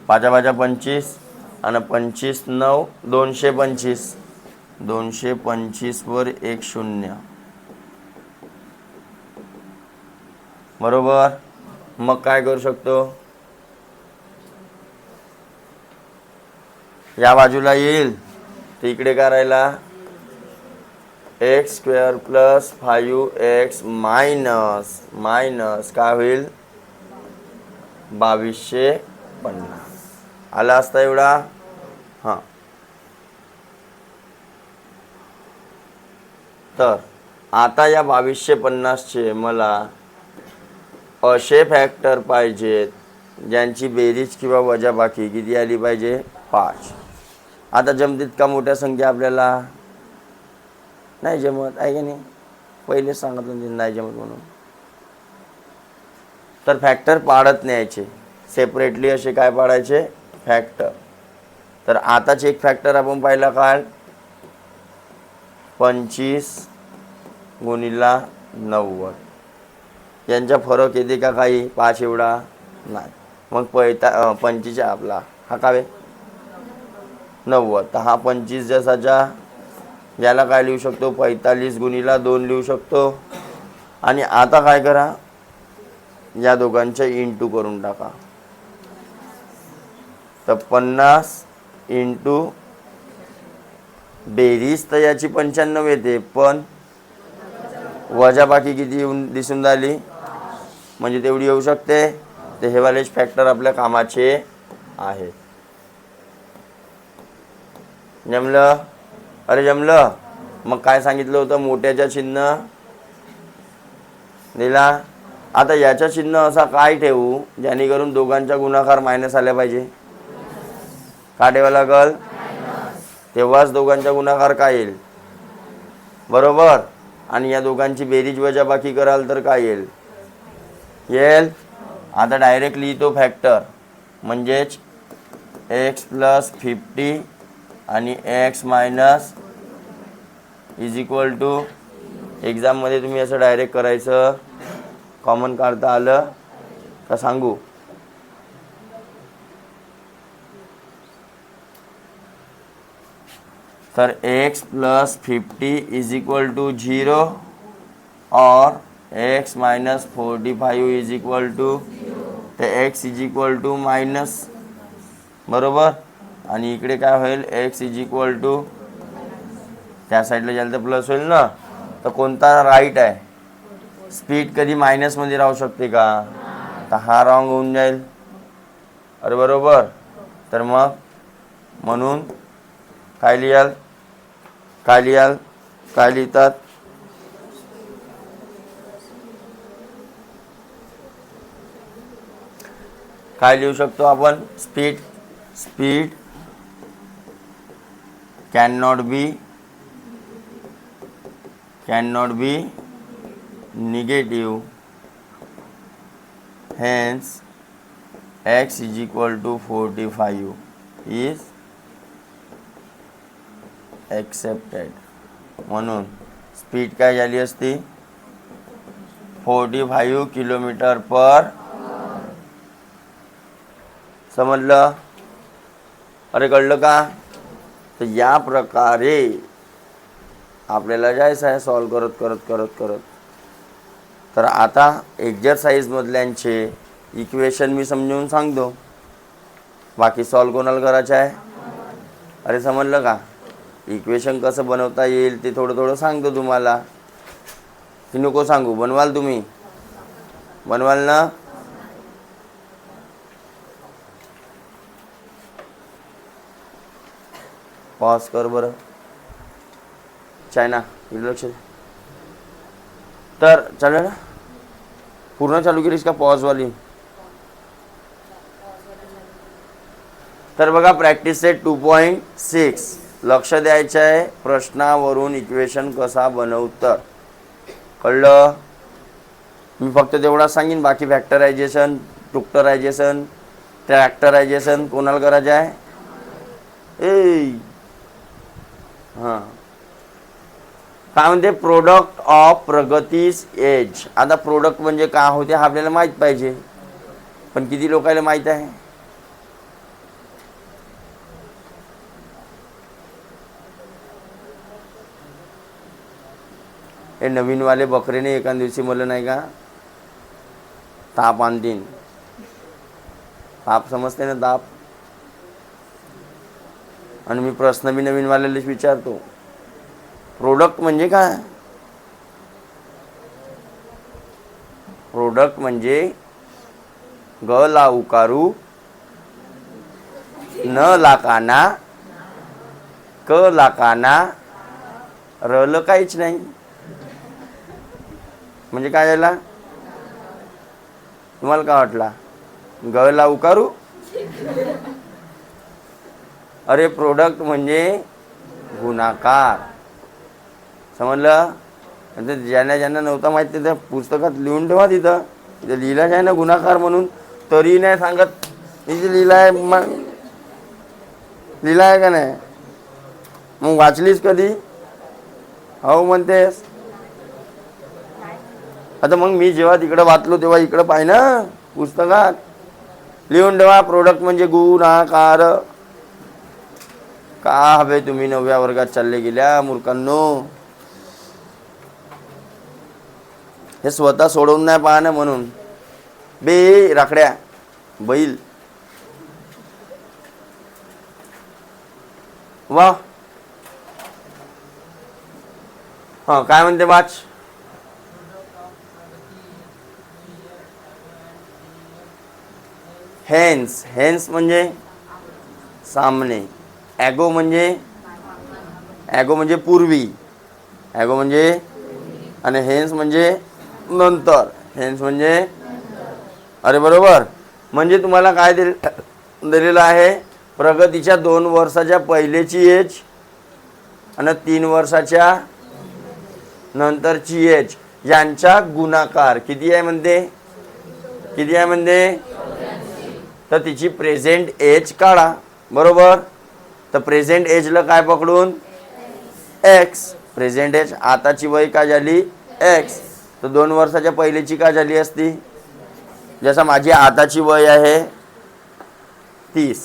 5 5 25 आणि 25 9 225. 225 वर 1 0. बरोबर, मग काय करू शकतो, या बाजूला येईल, तर इकडे काय राहिला, x square plus 5x minus काय होईल 2250. आला असता एवढा. हां, तर आता या 2250चे मला असे फॅक्टर पाहिजेत ज्यांची बेरीज किंवा वजाबाकी किती आली पाहिजे, 5. आता जमतीत का मोठ्या संख्या आपल्याला नाही जमत आहे की नाही, पहिलेच सांगितलं नाही जमत म्हणून. तर फॅक्टर पाडत न्यायचे सेपरेटली, असे काय पाडायचे फॅक्टर. तर आताच एक फॅक्टर आपण पाहिला काय, 25 गुणिला 90. यांचा फरक येते का काही, 5 एवढा नाही. मग 25 आपला हा काय 90. तर हा 25 जसाच्या, याला काय लिहू शकतो, 45 गुणिला 2 लिहू शकतो. आणि आता काय करा, या दोघांच्या इंटू करून टाका. तर 50 इंटू बेरीज तर याची 95 येते, पण वजाबाकी किती येऊन दिसून राहिली, म्हणजे तेवढी येऊ शकते. तर हे वालेच फॅक्टर आपल्या कामाचे आहे. जमलं? अरे जमलं. मग काय सांगितलं होतं, मोठ्याच्या चिन्ह दिला. आता याच्या चिन्ह असा काय ठेवू जेणेकरून दोघांचा गुणाकार मायनस आल्या पाहिजे. का ठेवा लागल, तेव्हाच दोघांचा गुणाकार काय येईल, बरोबर. आणि या दोघांची बेरीज वजाबाकी कराल तर काय येईल, येईल. आता डायरेक्ट लिहितो फॅक्टर, म्हणजेच x + 50 आणि x minus is equal to, एक्झाममध्ये तुम्ही असं डायरेक्ट करायचं, कॉमन काढता आलं का सांगू. तर x + 50 इज इक्वल टू 0 और x minus 45 is equal to, तर x is equal to minus, बरोबर. आणि इकडे काय होईल, x इज इक्वल टू, त्या साईडला जायला तर प्लस होईल ना. तर कोणता राईट आहे, स्पीड कधी मायनसमध्ये राहू शकते का, तर हा रॉंग होऊन जाईल. अरे बरोबर. तर मग म्हणून काय लिहाल, काय लिहितात, काय लिहू शकतो आपण, speed can not be negative, hence x is equal to 45 is accepted. म्हणून स्पीड काय झाली असती, 45 किलोमीटर पर, समजलं. अरे कळलं का. तर या प्रकारे आपल्याला जायचं आहे सॉल्व करत. तर आता एक्झरसाइजमधल्यांचे इक्वेशन मी समजावून सांगतो, बाकी सॉल्व कोणाला करायचं आहे. अरे समजलं का, इक्वेशन कसं बनवता येईल ते थोडं सांगतो तुम्हाला, की नको सांगू, बनवाल तुम्ही, बनवाल ना. पॉज कर बरं, चायना इकडे लक्ष दे. तर चालू आहे ना, पूर्ण चालू केलीस का पॉजवाली. तर बघा प्रॅक्टिस सेट 2.6 लक्ष द्यायचं आहे, प्रश्नावरून इक्वेशन कसा बनवतं, कळलं. मी फक्त तेवढा सांगेन, बाकी फॅक्टरायझेशन, टुक्टरायझेशन, ट्रॅक्टरायझेशन कोणाला करायचं आहे. हां काय म्हणते, प्रोडक्ट ऑफ प्रगतीस एज. आता प्रोडक्ट म्हणजे काय होते हा आपल्याला माहीत पाहिजे, पण किती लोकांना माहीत आहे. हे नवीनवाले बकरीने एका दिवशी मला नाही का ताप आणतीन, ताप समजते ना, ताप. आणि मी प्रश्न बी नवीनवाल्यालाच विचारतो, प्रोडक्ट म्हणजे काय. प्रोडक्ट म्हणजे ग ला उकारू, न लाकाना, क लाकाना, रल काहीच नाही. म्हणजे काय झाला, तुम्हाला काय वाटला, ग ला उकारू. अरे प्रोडक्ट म्हणजे गुणाकार, समजलं. ज्यांना नव्हता माहीत तिथं पुस्तकात लिहून ठेवा, तिथं लिहिलाच आहे ना गुणाकार म्हणून, तरी नाही सांगत. इथे लिहिला आहे, मग लिहिला आहे का नाही, मग वाचलीस कधी, हो म्हणतेस. आता मग मी जेव्हा तिकडं वाचलो तेव्हा इकडं पाहिजे ना पुस्तकात लिहून ठेवा, प्रोडक्ट म्हणजे गुणाकार. का हवे तुम्ही 9व्या वर्गात चालले गेल्या मूर्खांनो, हे स्वतः सोडवून नाही पाहणं. म्हणून बे राखड्या बैल, वा, हां काय म्हणते वाच. हेन्स, हेन्स म्हणजे सामने. ॲगो म्हणजे पूर्वी, ॲगो म्हणजे, आणि हेन्स म्हणजे नंतर, हेन्स म्हणजे, अरे बरोबर. म्हणजे तुम्हाला काय दिलेलं आहे, प्रगतीच्या 2 वर्षाच्या पहिलेची एज आणि 3 वर्षाच्या नंतरची एज यांचा गुणाकार किती आहे म्हणते, किती आहे म्हणते. तर तिची प्रेझेंट एज काढा. बरोबर. तर प्रेझेंट एजला काय पकडून, एक्स. प्रेझेंट एज आताची वय काय झाली, एक्स. तर 2 वर्षाच्या पहिलेची काय झाली असती, जसं माझी आताची वय आहे 30,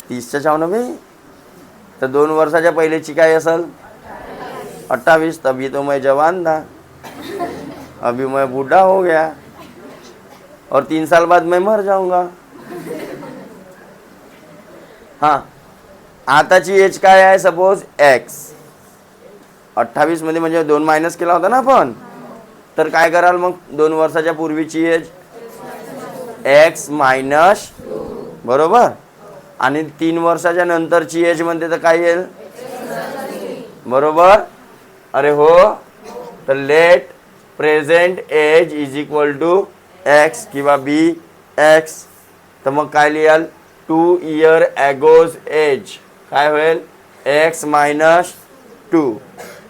30च्या छावनं मी. तर 2 वर्षाच्या पहिलेची काय असेल, 28. तभी तो मैं जवान था, अभी मैं बूढ़ा हो गया और 3 साल बाद मैं मर जाऊंगा. हां, आताची एज काय आहे, सपोज एक्स. 28 मध्ये म्हणजे 2 मायनस केला होता ना आपण. तर काय कराल मग, 2 वर्षाच्या पूर्वीची एज एक्स मायनस, बरोबर. आणि 3 वर्षाच्या नंतरची एज म्हणते तर काय येईल, बरोबर. अरे हो. तर let present age is equal to x किंवा बी एक्स. तर मग काय लिहाल, 2 इयर ॲगोज एज काय होईल, x minus 2.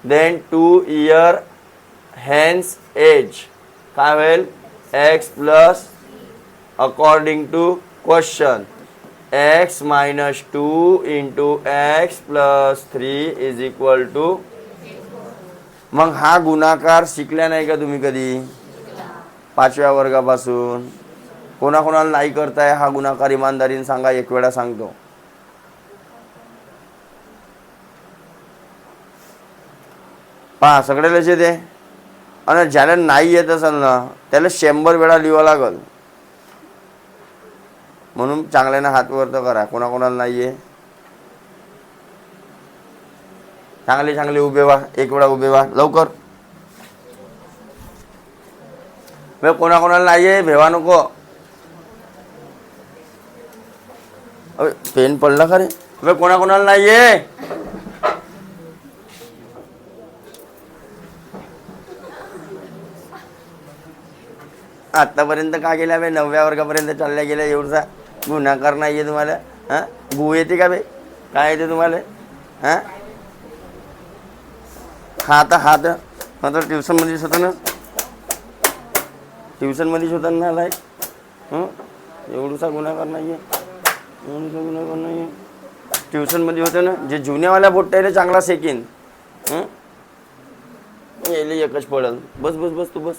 Then 2 year hence age काय होईल, x plus, according to question, x minus 2 into x plus 3 is equal to. मग हा गुणाकार शिकल्या नाही का तुम्ही कधी, 5व्या वर्गापासून. कोणाकोणाला नाही करताय हा गुणाकार, इमानदारीने सांगा, एक वेळा सांगतो. पहा सगळ्यालाच येते. आणि ज्याला नाही येत असेल ना त्याला 100 वेळा लिहावं लागल. म्हणून चांगल्यानं हात वर तर करा. कोणाकोणाला नाही आहे, चांगले चांगले उभे व्हा, एक वेळा उभे व्हा लवकर. कोणाकोणाला नाही आहे भेवा नको. पेन पडला का रे, कोणाकोणाला नाही आहे. आतापर्यंत का गेल्या बे, 9व्या वर्गापर्यंत चालल्या गेल्या, एवढा गुन्हाकार नाही आहे तुम्हाला. हां, गु येते का बे, काय येते तुम्हाला. हां, हात हात आता ट्युशनमध्येच होतं ना, ट्युशनमध्येच होतं ना लाईक. एवढूसा गुन्हाकार नाही आहे, एवढूसा गुन्हाकार नाही आहे. ट्युशनमध्ये होतं ना, जे जुन्यावाल्या बोट्याला चांगला सेकीन, यायला एकच पडल. बस बस बस, तू बस,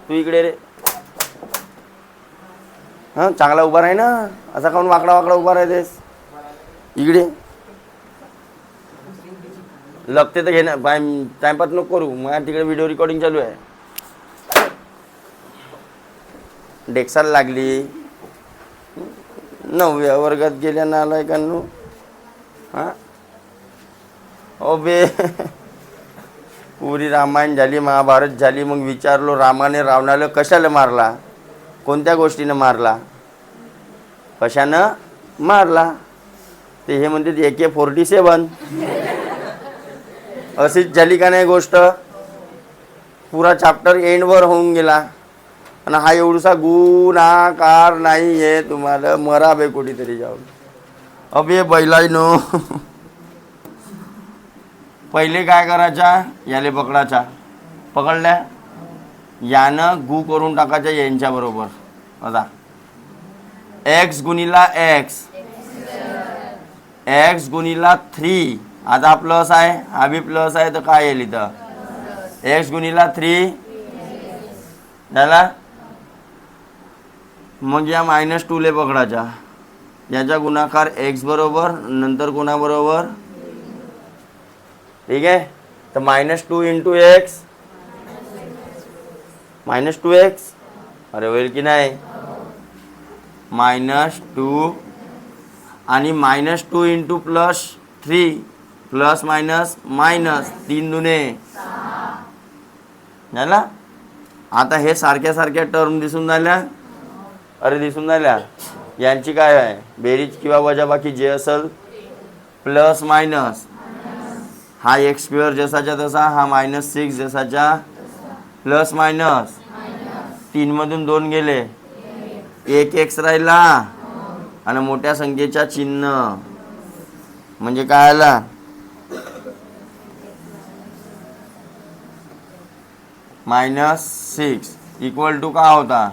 तू इकडे रे. हां, चांगला उभा राही ना, असा काऊन वाकडा वाकडा उभा राहतेस, इकडे. लपते तर घे ना बाय, टाइमपास नको करू. मग तिकडे व्हिडिओ रेकॉर्डिंग चालू आहे. डेक्साला लागली, 9व्या वर्गात गेल्या नालायकांनो. हां, अबे पुरी रामायण झाली, महाभारत झाली. मग विचारलो, रामाने रावणाला कशाला मारला, कोणत्या गोष्टीनं मारला, कशानं मारला. ते हे म्हणते AK-47. अशीच झाली का नाही गोष्ट, पुरा चॅप्टर एंडवर होऊन गेला. आणि हा एवढसा गुणाकार नाही आहे, तुम्हाला मरा बे कुठेतरी जाऊन. अबे बैलाईनो, पहिले काय करायचा, याले पकडायचा, पकडल्या यानं गु करून टाकायच्या यांच्या बरोबर. आता एक्स गुणिला एक्स, एक्स गुणिला 3. आता प्लस आहे, हा बी प्लस आहे, तर काय येईल इथं, एक्स गुणिला 3 झाला. मग या -2 पकडायचा, याचा गुणाकार एक्स बरोबर, नंतर कोणाबरोबर, ठीक आहे. तर -2 इंटू एक्स, -2x, अरे होईल की नाही, -2 आणि -2 इंटू +3 प्लस मायनस मायनस 3 दुने झाला. आता हे सारख्या सारख्या टर्म दिसून राहिल्या. अरे दिसून राहिल्या. यांची काय आहे बेरीज किंवा वजाबाकी जे असेल प्लस मायनस हा x² जसाच्या तसा, हा -6 जसाच्या प्लस मायनस 3 मधून 2 गेले, 1 x राहिला आणि मोठ्या संख्येच्या चिन्ह म्हणजे काय आला -6 इक्वल टू का होता.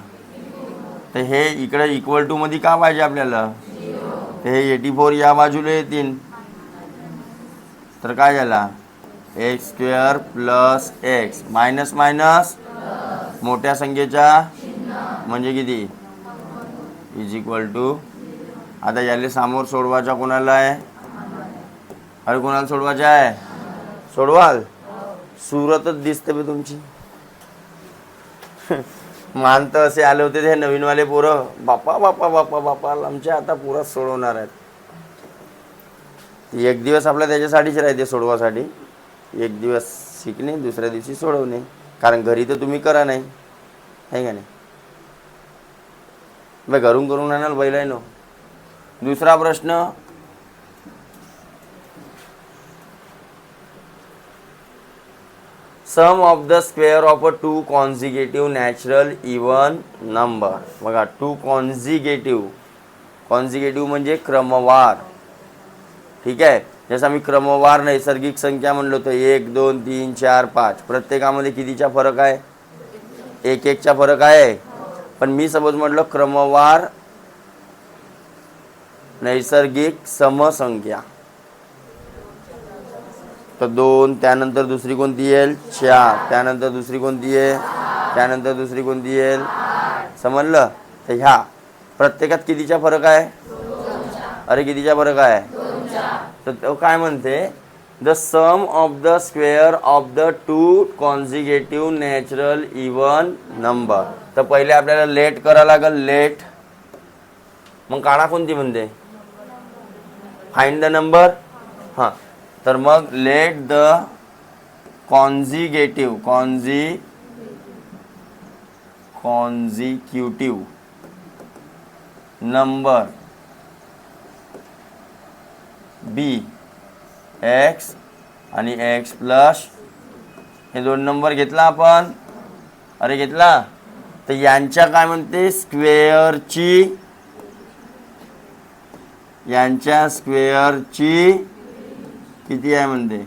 तर हे इकडे इक्वल टू मध्ये का पाहिजे आपल्याला, तर हे 84 या बाजूला येतील. तर काय झाला x² plus x minus minus मोठ्या संख्येच्या म्हणजे किती इज इक्वल टू. आता याले समोर सोडवायचा कोणाला आहे, अरे कोणाला सोडवायचा आहे, सोडवाल. सुरतच दिसते बे तुमची. मानत असे आले होते ते नवीनवाले पोरं, बापा बापा बापा बापा आमच्या आता पुरा सोडवणार आहेत. एक दिवस आपल्या त्याच्यासाठीच राहते सोडवासाठी. एक दिवस शिकणे दुसऱ्या दिवशी सोडवणे, कारण घरी तर तुम्ही करा नाही आहे का नाही. बे घरून करून आणाल बैलाय नो. दुसरा प्रश्न, sum of the square of a 2 consecutive natural even number. बघा 2 कॉन्झिगेटिव्ह म्हणजे क्रमवार. ठीक आहे. जसं मी क्रमवार नैसर्गिक संख्या म्हणलो तर 1 2 3 4 5 प्रत्येकामध्ये कितीचा फरक आहे, 1 1 चा फरक आहे. पण मी सपोज म्हटलं क्रमवार नैसर्गिक समसंख्या तर 2, त्यानंतर दुसरी कोणती येईल 4, त्यानंतर दुसरी कोणती आहे, त्यानंतर दुसरी कोणती येईल, समजलं. तर ह्या प्रत्येकात कितीचा फरक आहे, अरे कितीचा फरक आहे. तर तो काय म्हणते, the sum of the square of the 2 consecutive natural even number. तर पहिले आपल्याला लेट करावं लागेल, लेट. मग काढा कोणती म्हणते, फाइंड द नंबर. हां, तर मग let the consecutive number be x आणि एक्स प्लस हे 2 नंबर घेतला आपण, अरे घेतला. तर यांच्या काय म्हणते स्क्वेअरची, यांच्या स्क्वेअरची किती आहे म्हणते,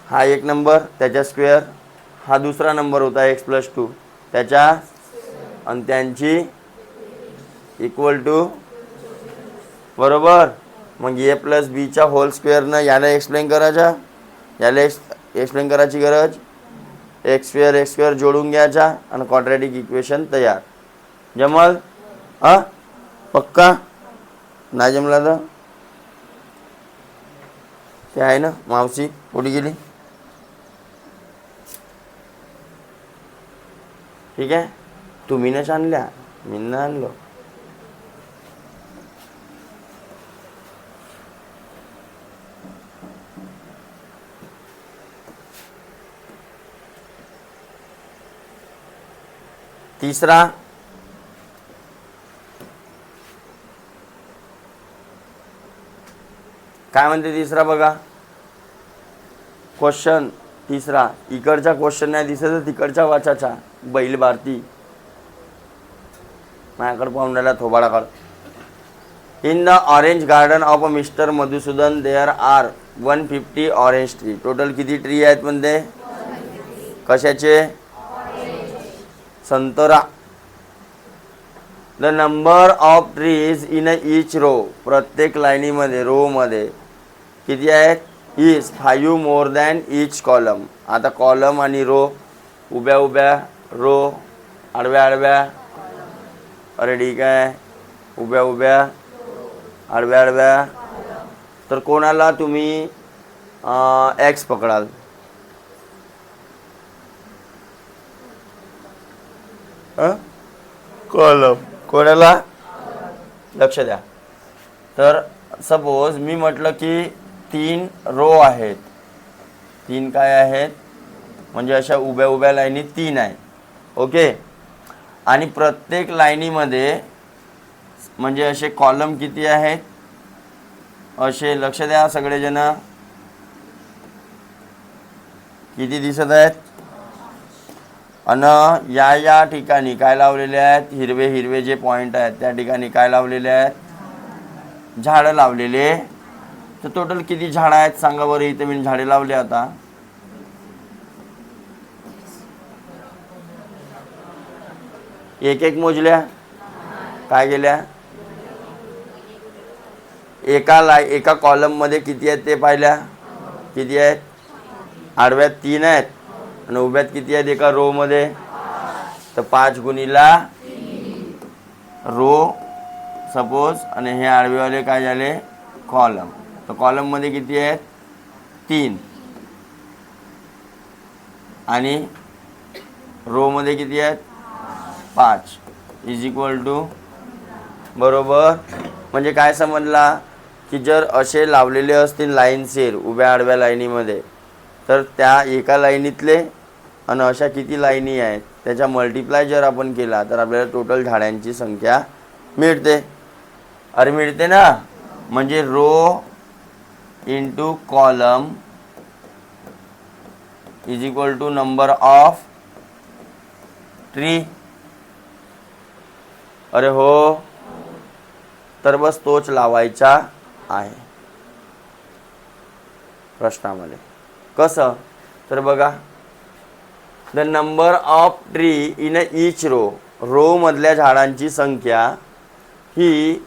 हा एक नंबर त्याच्या स्क्वेअर, हा दुसरा नंबर होता x+2 त्याच्या, आणि त्यांची इक्वल टू बरोबर. मग a + b चा होल स्क्वेअरनं याला एक्सप्लेन करायचा, याला एक्सप्लेन करायची गरज, x² जोडून घ्यायचा आणि क्वाड्रॅटिक इक्वेशन तयार. जमल हां पक्का. नाही जमला तर ते आहे ना मावशी कुठे गेली. ठीक आहे, तुम्ही नच आणल्या, मी न आणलो. तिसरा, काय म्हणते तिसरा बघा क्वेश्चन. तिसरा इकडचा क्वेश्चन नाही दिसत तर तिकडच्या वाचाचा. बैल भारती माझ्याकडे पाहून राहिला थोबाडा काढ. In the orange garden of a mister Madhusudan there are 150 orange tree. Total किती ट्री आहेत म्हणते, कशाचे, संतरा. The number of trees in each row. प्रत्येक लाईनीमध्ये रो मध्ये किती आहेत, is 5 more than each column. आता कॉलम आणि रो, उभ्या उभ्या रो, आडव्या आडव्या, अरे ठीक आहे, उभ्या उभ्या आडव्या आडव्या. तर कोणाला तुम्ही एक्स पकडाल, कॉलम. कोणाला? लक्ष द्या. तर सपोज मी म्हटलं की 3 रो आहेत. 3 काय आहेत? म्हणजे अशा उभ्या उभ्या लाईनी 3 आहेत. ओके. आणि प्रत्येक लाईनीमध्ये म्हणजे असे कॉलम किती आहेत? असे लक्ष द्या सगळेजण. किती दिसत आहेत? आणि या ठिकाणी काय लावलेले आहेत? हिरवे हिरवे जे पॉईंट आहेत त्या ठिकाणी काय लावलेले आहेत? झाडं लावलेले. तर टोटल किती झाडं आहेत सांगा बरं. इथे मी झाडे लावले. आता एक एक मोजल्या? काय केल्या? एका कॉलममध्ये किती आहेत ते पाहिल्या? किती आहेत? आडव्यात 3 आहेत आणि उभ्यात किती आहेत एका रो मध्ये? तर 5 गुणिला रो सपोज. आणि हे आडवेवाले काय झाले? कॉलम. तर कॉलम मध्ये किती आहेत? 3. आणि रो मध्ये किती आहेत? 5 इज इक्वल टू. बरोबर. म्हणजे काय समजला की जर असे लावलेले असतील लाईनशीर उभ्या आडव्या लाईनीमध्ये, तर त्या एका लाईनीतले आणि अशा किती लाईनी आहेत त्याचा मल्टिप्लाय जर आपण केला तर आपल्याला टोटल झाडांची संख्या मिळते. अरे मिळते ना. म्हणजे row into column is equal to number of tree. अरे हो. तर बस तोच लावायचा आहे प्रश्नामध्ये. कसं? तर बघा, the number of tree in each row. Row मधल्या झाडांची संख्या ही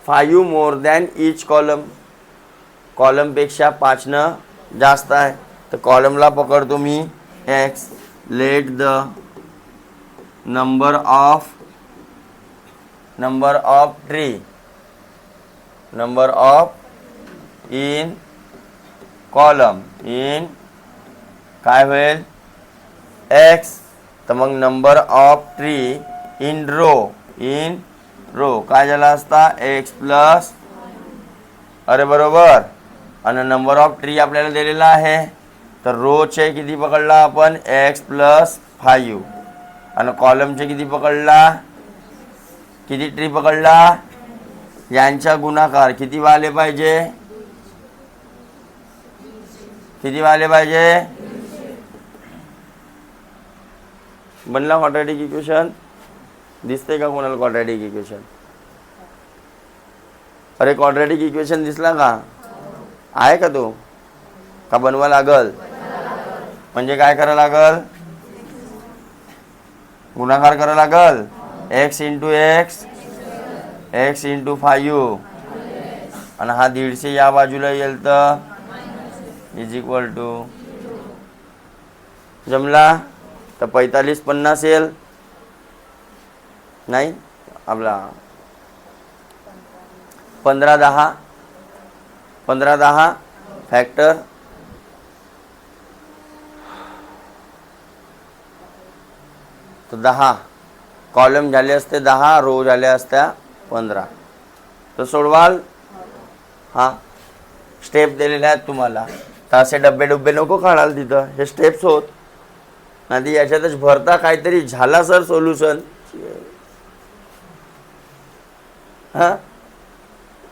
5 मोर दॅन ईच कॉलम. कॉलमपेक्षा 5 जास्त आहे. तर कॉलमला पकडतो मी x. Let the number of tree in column in काय होईल? x. तर मग number of tree in row काय झाला असता? x plus. अरे बरोबर. आणि नंबर ऑफ ट्री आपल्याला दिलेला आहे. तर रोचे किती पकडला आपण? x plus 5. आणि कॉलमचे किती पकडला? किती ट्री पकडला? यांचा गुणाकार किती वाले पाहिजे? किती वाले पाहिजे? बनला क्वाड्रॅटिक इक्वेशन? दिसते का कोणाला क्वाड्रॅटिक इक्वेशन? अरे क्वाड्रॅटिक इक्वेशन दिसला का? आहे का तो? का बनवा लागल? म्हणजे काय करा लागल? गुणाकार करा लागल. x into x into 5. आणि हा 150 या बाजूला येईल तर इज इक्वल टू. जमला? तर 45 50 येईल. नाही आपला 15 10 फॅक्टर. तर 10 कॉलम झाले असते 10, रो झाले असत्या 15. तर सोडवाल? हां स्टेप दिलेल्या आहेत तुम्हाला. तर असे डब्बे नको काढाल तिथं. हे स्टेप्स होत नाही. याच्यातच भरता काहीतरी झाला सर सोल्युशन. हां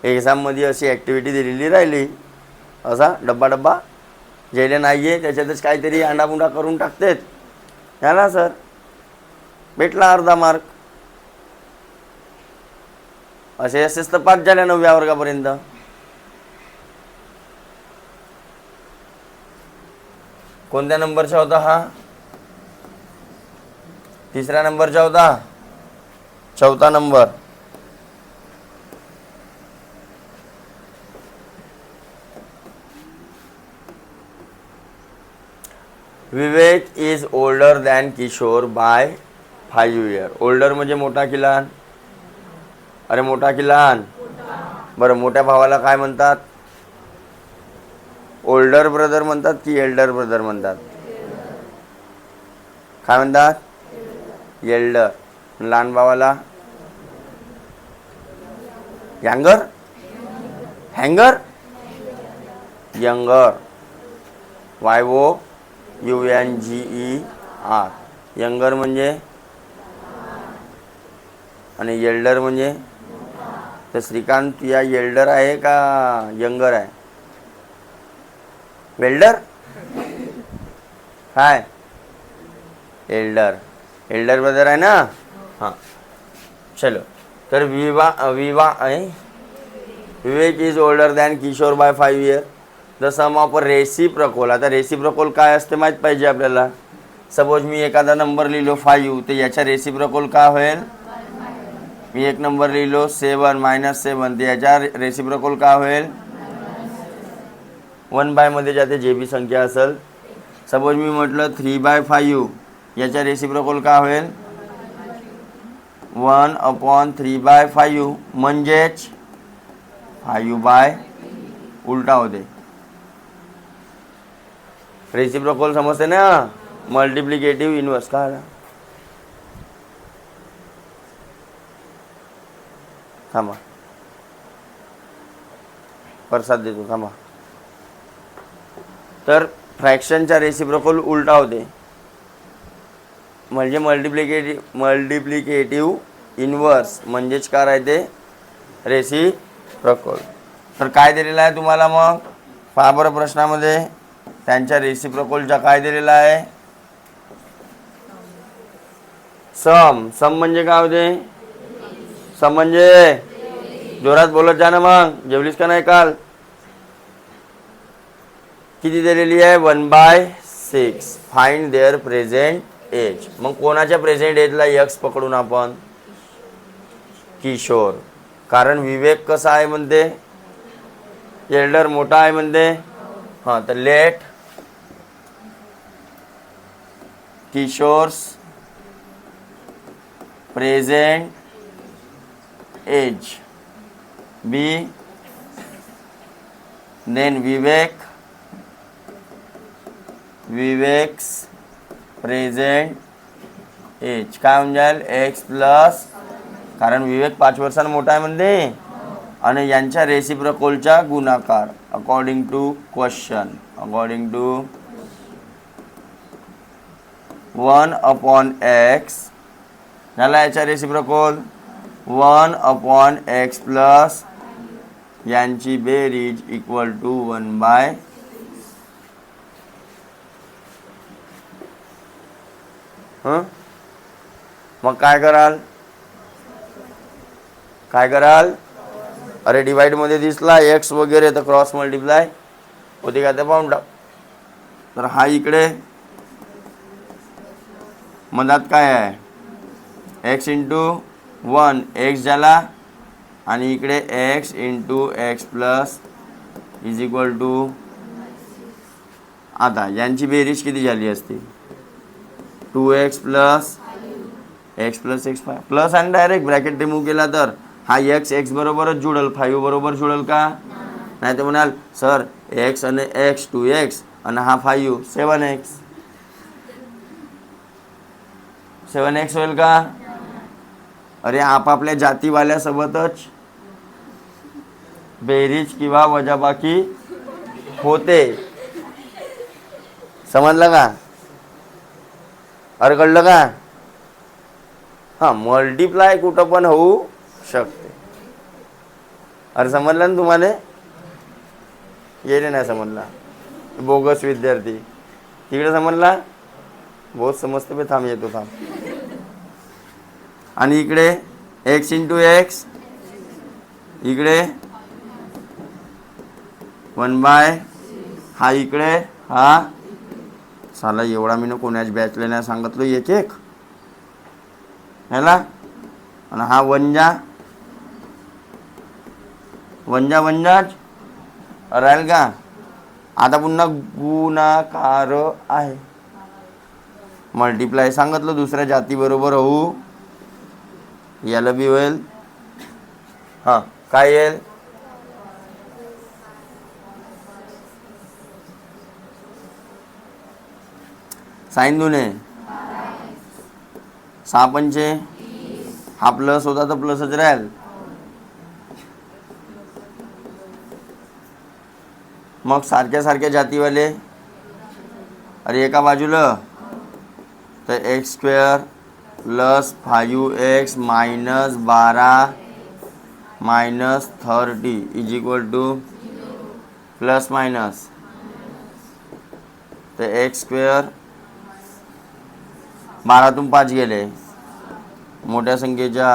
एक्झाममध्ये अशी ॲक्टिव्हिटी दिलेली राहिली. असा डब्बा ज्याला नाही आहे त्याच्यातच काहीतरी अंडापुंडा करून टाकतेत. ह्या सर भेटला अर्धा मार्क. असेच तर 5 झाल्या 9व्या वर्गापर्यंत. कोणत्या नंबरचा होता हा? 3ऱ्या नंबरचा होता. 4था number. Vivek is older than Kishore by 5 years. Older म्हणजे मोठा की लहान? अरे मोठा की लहान? बरं मोठ्या भावाला काय म्हणतात? ओल्डर ब्रदर म्हणतात की एल्डर ब्रदर म्हणतात? काय म्हणतात? एल्डर. लहान भावाला यंगर, हँगर, यंगर, YOUNGER. यंगर म्हणजे आणि येल्डर म्हणजे. तर श्रीकांत या येल्डर आहे का यंगर आहे? वेल्डर काय? एल्डर. एल्डर ब्रदर आहे ना. हां चलो. तर Vivek is older than Kishore by 5 years. The sum of reciprocal. आता रेसिप्रोकल काय असते माहीत पाहिजे आपल्याला. सपोज मी एखादा नंबर लिहिलो 5, तर याच्या रेसिप्रोकल काय होईल? मी एक नंबर लिहिलो 7 -7, तर याच्या रेसिप्रोकल काय होईल? 1 मध्ये जाते जे बी संख्या असेल. सपोज मी म्हटलं 3/5, याच्या रेसिप्रोकल काय होईल? 1/3/5, म्हणजेच 5/, उलटा होते. रेसिप्रोकल समजते ना. मल्टिप्लिकेटिव्ह इनवर्स का आला? थांबा, प्रसाद देतो थांबा. तर फ्रॅक्शनचा रेसिप्रोकल उलटा होते, म्हणजे मल्टिप्लिकेटिव्ह इनवर्स म्हणजेच काय राहते? रेसिप्रोकल. तर काय दिलेलं आहे तुम्हाला मग? पहा बरं प्रश्नामध्ये त्यांच्या रेसिप्रोकलचा काय दिलेला आहे? सम. सम म्हणजे काय होते? सम म्हणजे जोरात बोलत जा ना. मग जेवलीस का नाही काल? किती दिलेली आहे? 1/6. Find their present age. मग कोणाच्या प्रेझेंट एजला एक्स पकडून आपण? किशोर. कारण विवेक कसा आहे म्हणते? एल्डर मोठा आहे म्हणते. हां, तर लेट किशोर्स प्रेझेंट एज बी देन विवेक्स प्रेझेंट एज काय म्हणजे एक्स प्लस, कारण विवेक 5 वर्षांना मोठा आहे म्हणते, आणि यांच्या रेसिप्रोकलचा गुणाकार according to question. According to 1/x झाला याच्या रेसिप्रोकल 1/x प्लस यांची बेरीज इक्वल टू 1/. मग काय कराल? अरे डिवाइड मध्ये दिसला एक्स वगैरे, तर क्रॉस मल्टिप्लाय होते का ते पाहून टाक. तर हा इकडे मधात काय आहे? एक्स इंटू 1 एक्स झाला, आणि इकडे x into x plus is equal to. आता यांची बेरीज किती झाली असती? 2x plus x plus x 5 plus, आणि डायरेक्ट ब्रॅकेट रिमूव्ह केला तर हा एक्स बरोबरच जुळेल, 5 बरोबर जुळेल का? नाही तर म्हणाल सर एक्स आणि एक्स 2x आणि हा 5 7x होईल का? अरे आपापल्या जातीवाल्यासोबतच बेरीज किंवा वजाबाकी होते. समजलं का? अरे कळलं का? हां, मल्टिप्लाय कुठं पण होऊ शकते. अरे समजलं ना तुम्हाला? येणे नाही समजला? बोगस विद्यार्थी तिकडे समजला? बहुत समजते पे. थांब येतो थांब. आणि इकडे एक्स इंटू एक्स, इकडे 1/, हा इकडे हा. साला एवढा मी कोणाच बॅचले नाही सांगितलं एक ह्याला. आणि हा वंजा राहील का? आता पुन्हा गुणाकार आहे. मल्टिप्लाय सांगितलं दुसऱ्या जाती बरोबर होऊ, याला बी होईल. हां, काय येईल? साईन दुने 6 पंचे, हा प्लस होता तर प्लसच राहील. मग सारख्या सारख्या जातीवाले, अरे एका बाजूला तर x square plus 5x minus 12 minus 30 is equal two plus minus, तर एक्स स्क्वेअर 12तून 5 गेले, मोठ्या संख्येच्या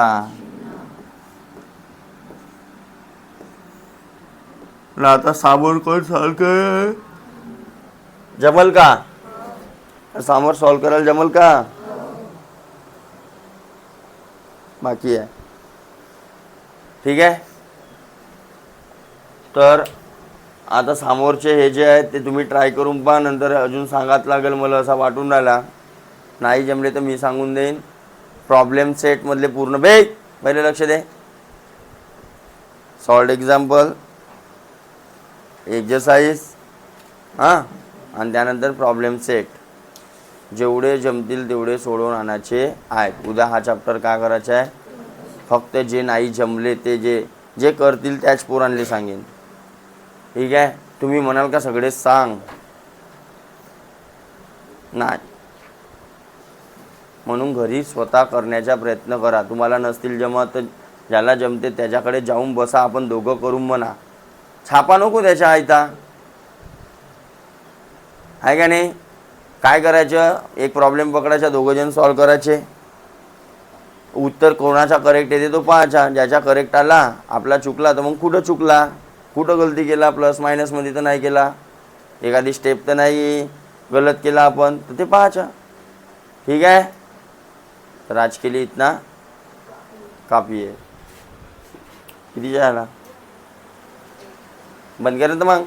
आता समोर कोण सॉल्व कर जमल का? समोर सॉल्व करायला जमल का? बाकी आहे. ठीक आहे. तर आता समोरचे हे जे आहेत ते तुम्ही ट्राय करून पहा, नंतर अजून सांगाच लागेल मला असा वाटून राहिला. नाही जमले तर मी सांगून देईन. प्रॉब्लेम सेटमधले पूर्ण पहिले लक्ष दे. सॉल्ड एक्झाम्पल, एक्झरसाइज, हां, आणि त्यानंतर प्रॉब्लेम सेट जेवढे जमतील तेवढे सोडवून आणायचे आहेत. उद्या हा चॅप्टर काय करायचा आहे, फक्त जे नाही जमले ते जे करतील त्याच पोरांना सांगेन. ठीक आहे. तुम्ही म्हणाल का सगळे सांग, नाही, म्हणून घरी स्वतः करण्याचा प्रयत्न करा. तुम्हाला नसतील जमत तर ज्याला जमते त्याच्याकडे जाऊन बसा, आपण दोघं करून म्हणा. छापा नको त्याच्या आयता, आहे का नाही? काय करायचं, एक प्रॉब्लेम पकडायचा, दोघं जण सॉल्व करायचे. उत्तर कोणाचा करेक्ट येते तो पाहायचा. ज्याचा करेक्ट आला आपला चुकला तर मग कुठं चुकला, कुठं गलती केला, प्लस मायनसमध्ये तर नाही केला, एखादी स्टेप तर नाही गलत केला आपण, तर ते पाहायचं. ठीक आहे. तर आज के लिए इतना काफी है. किती झाला, बंद करेन तर मग.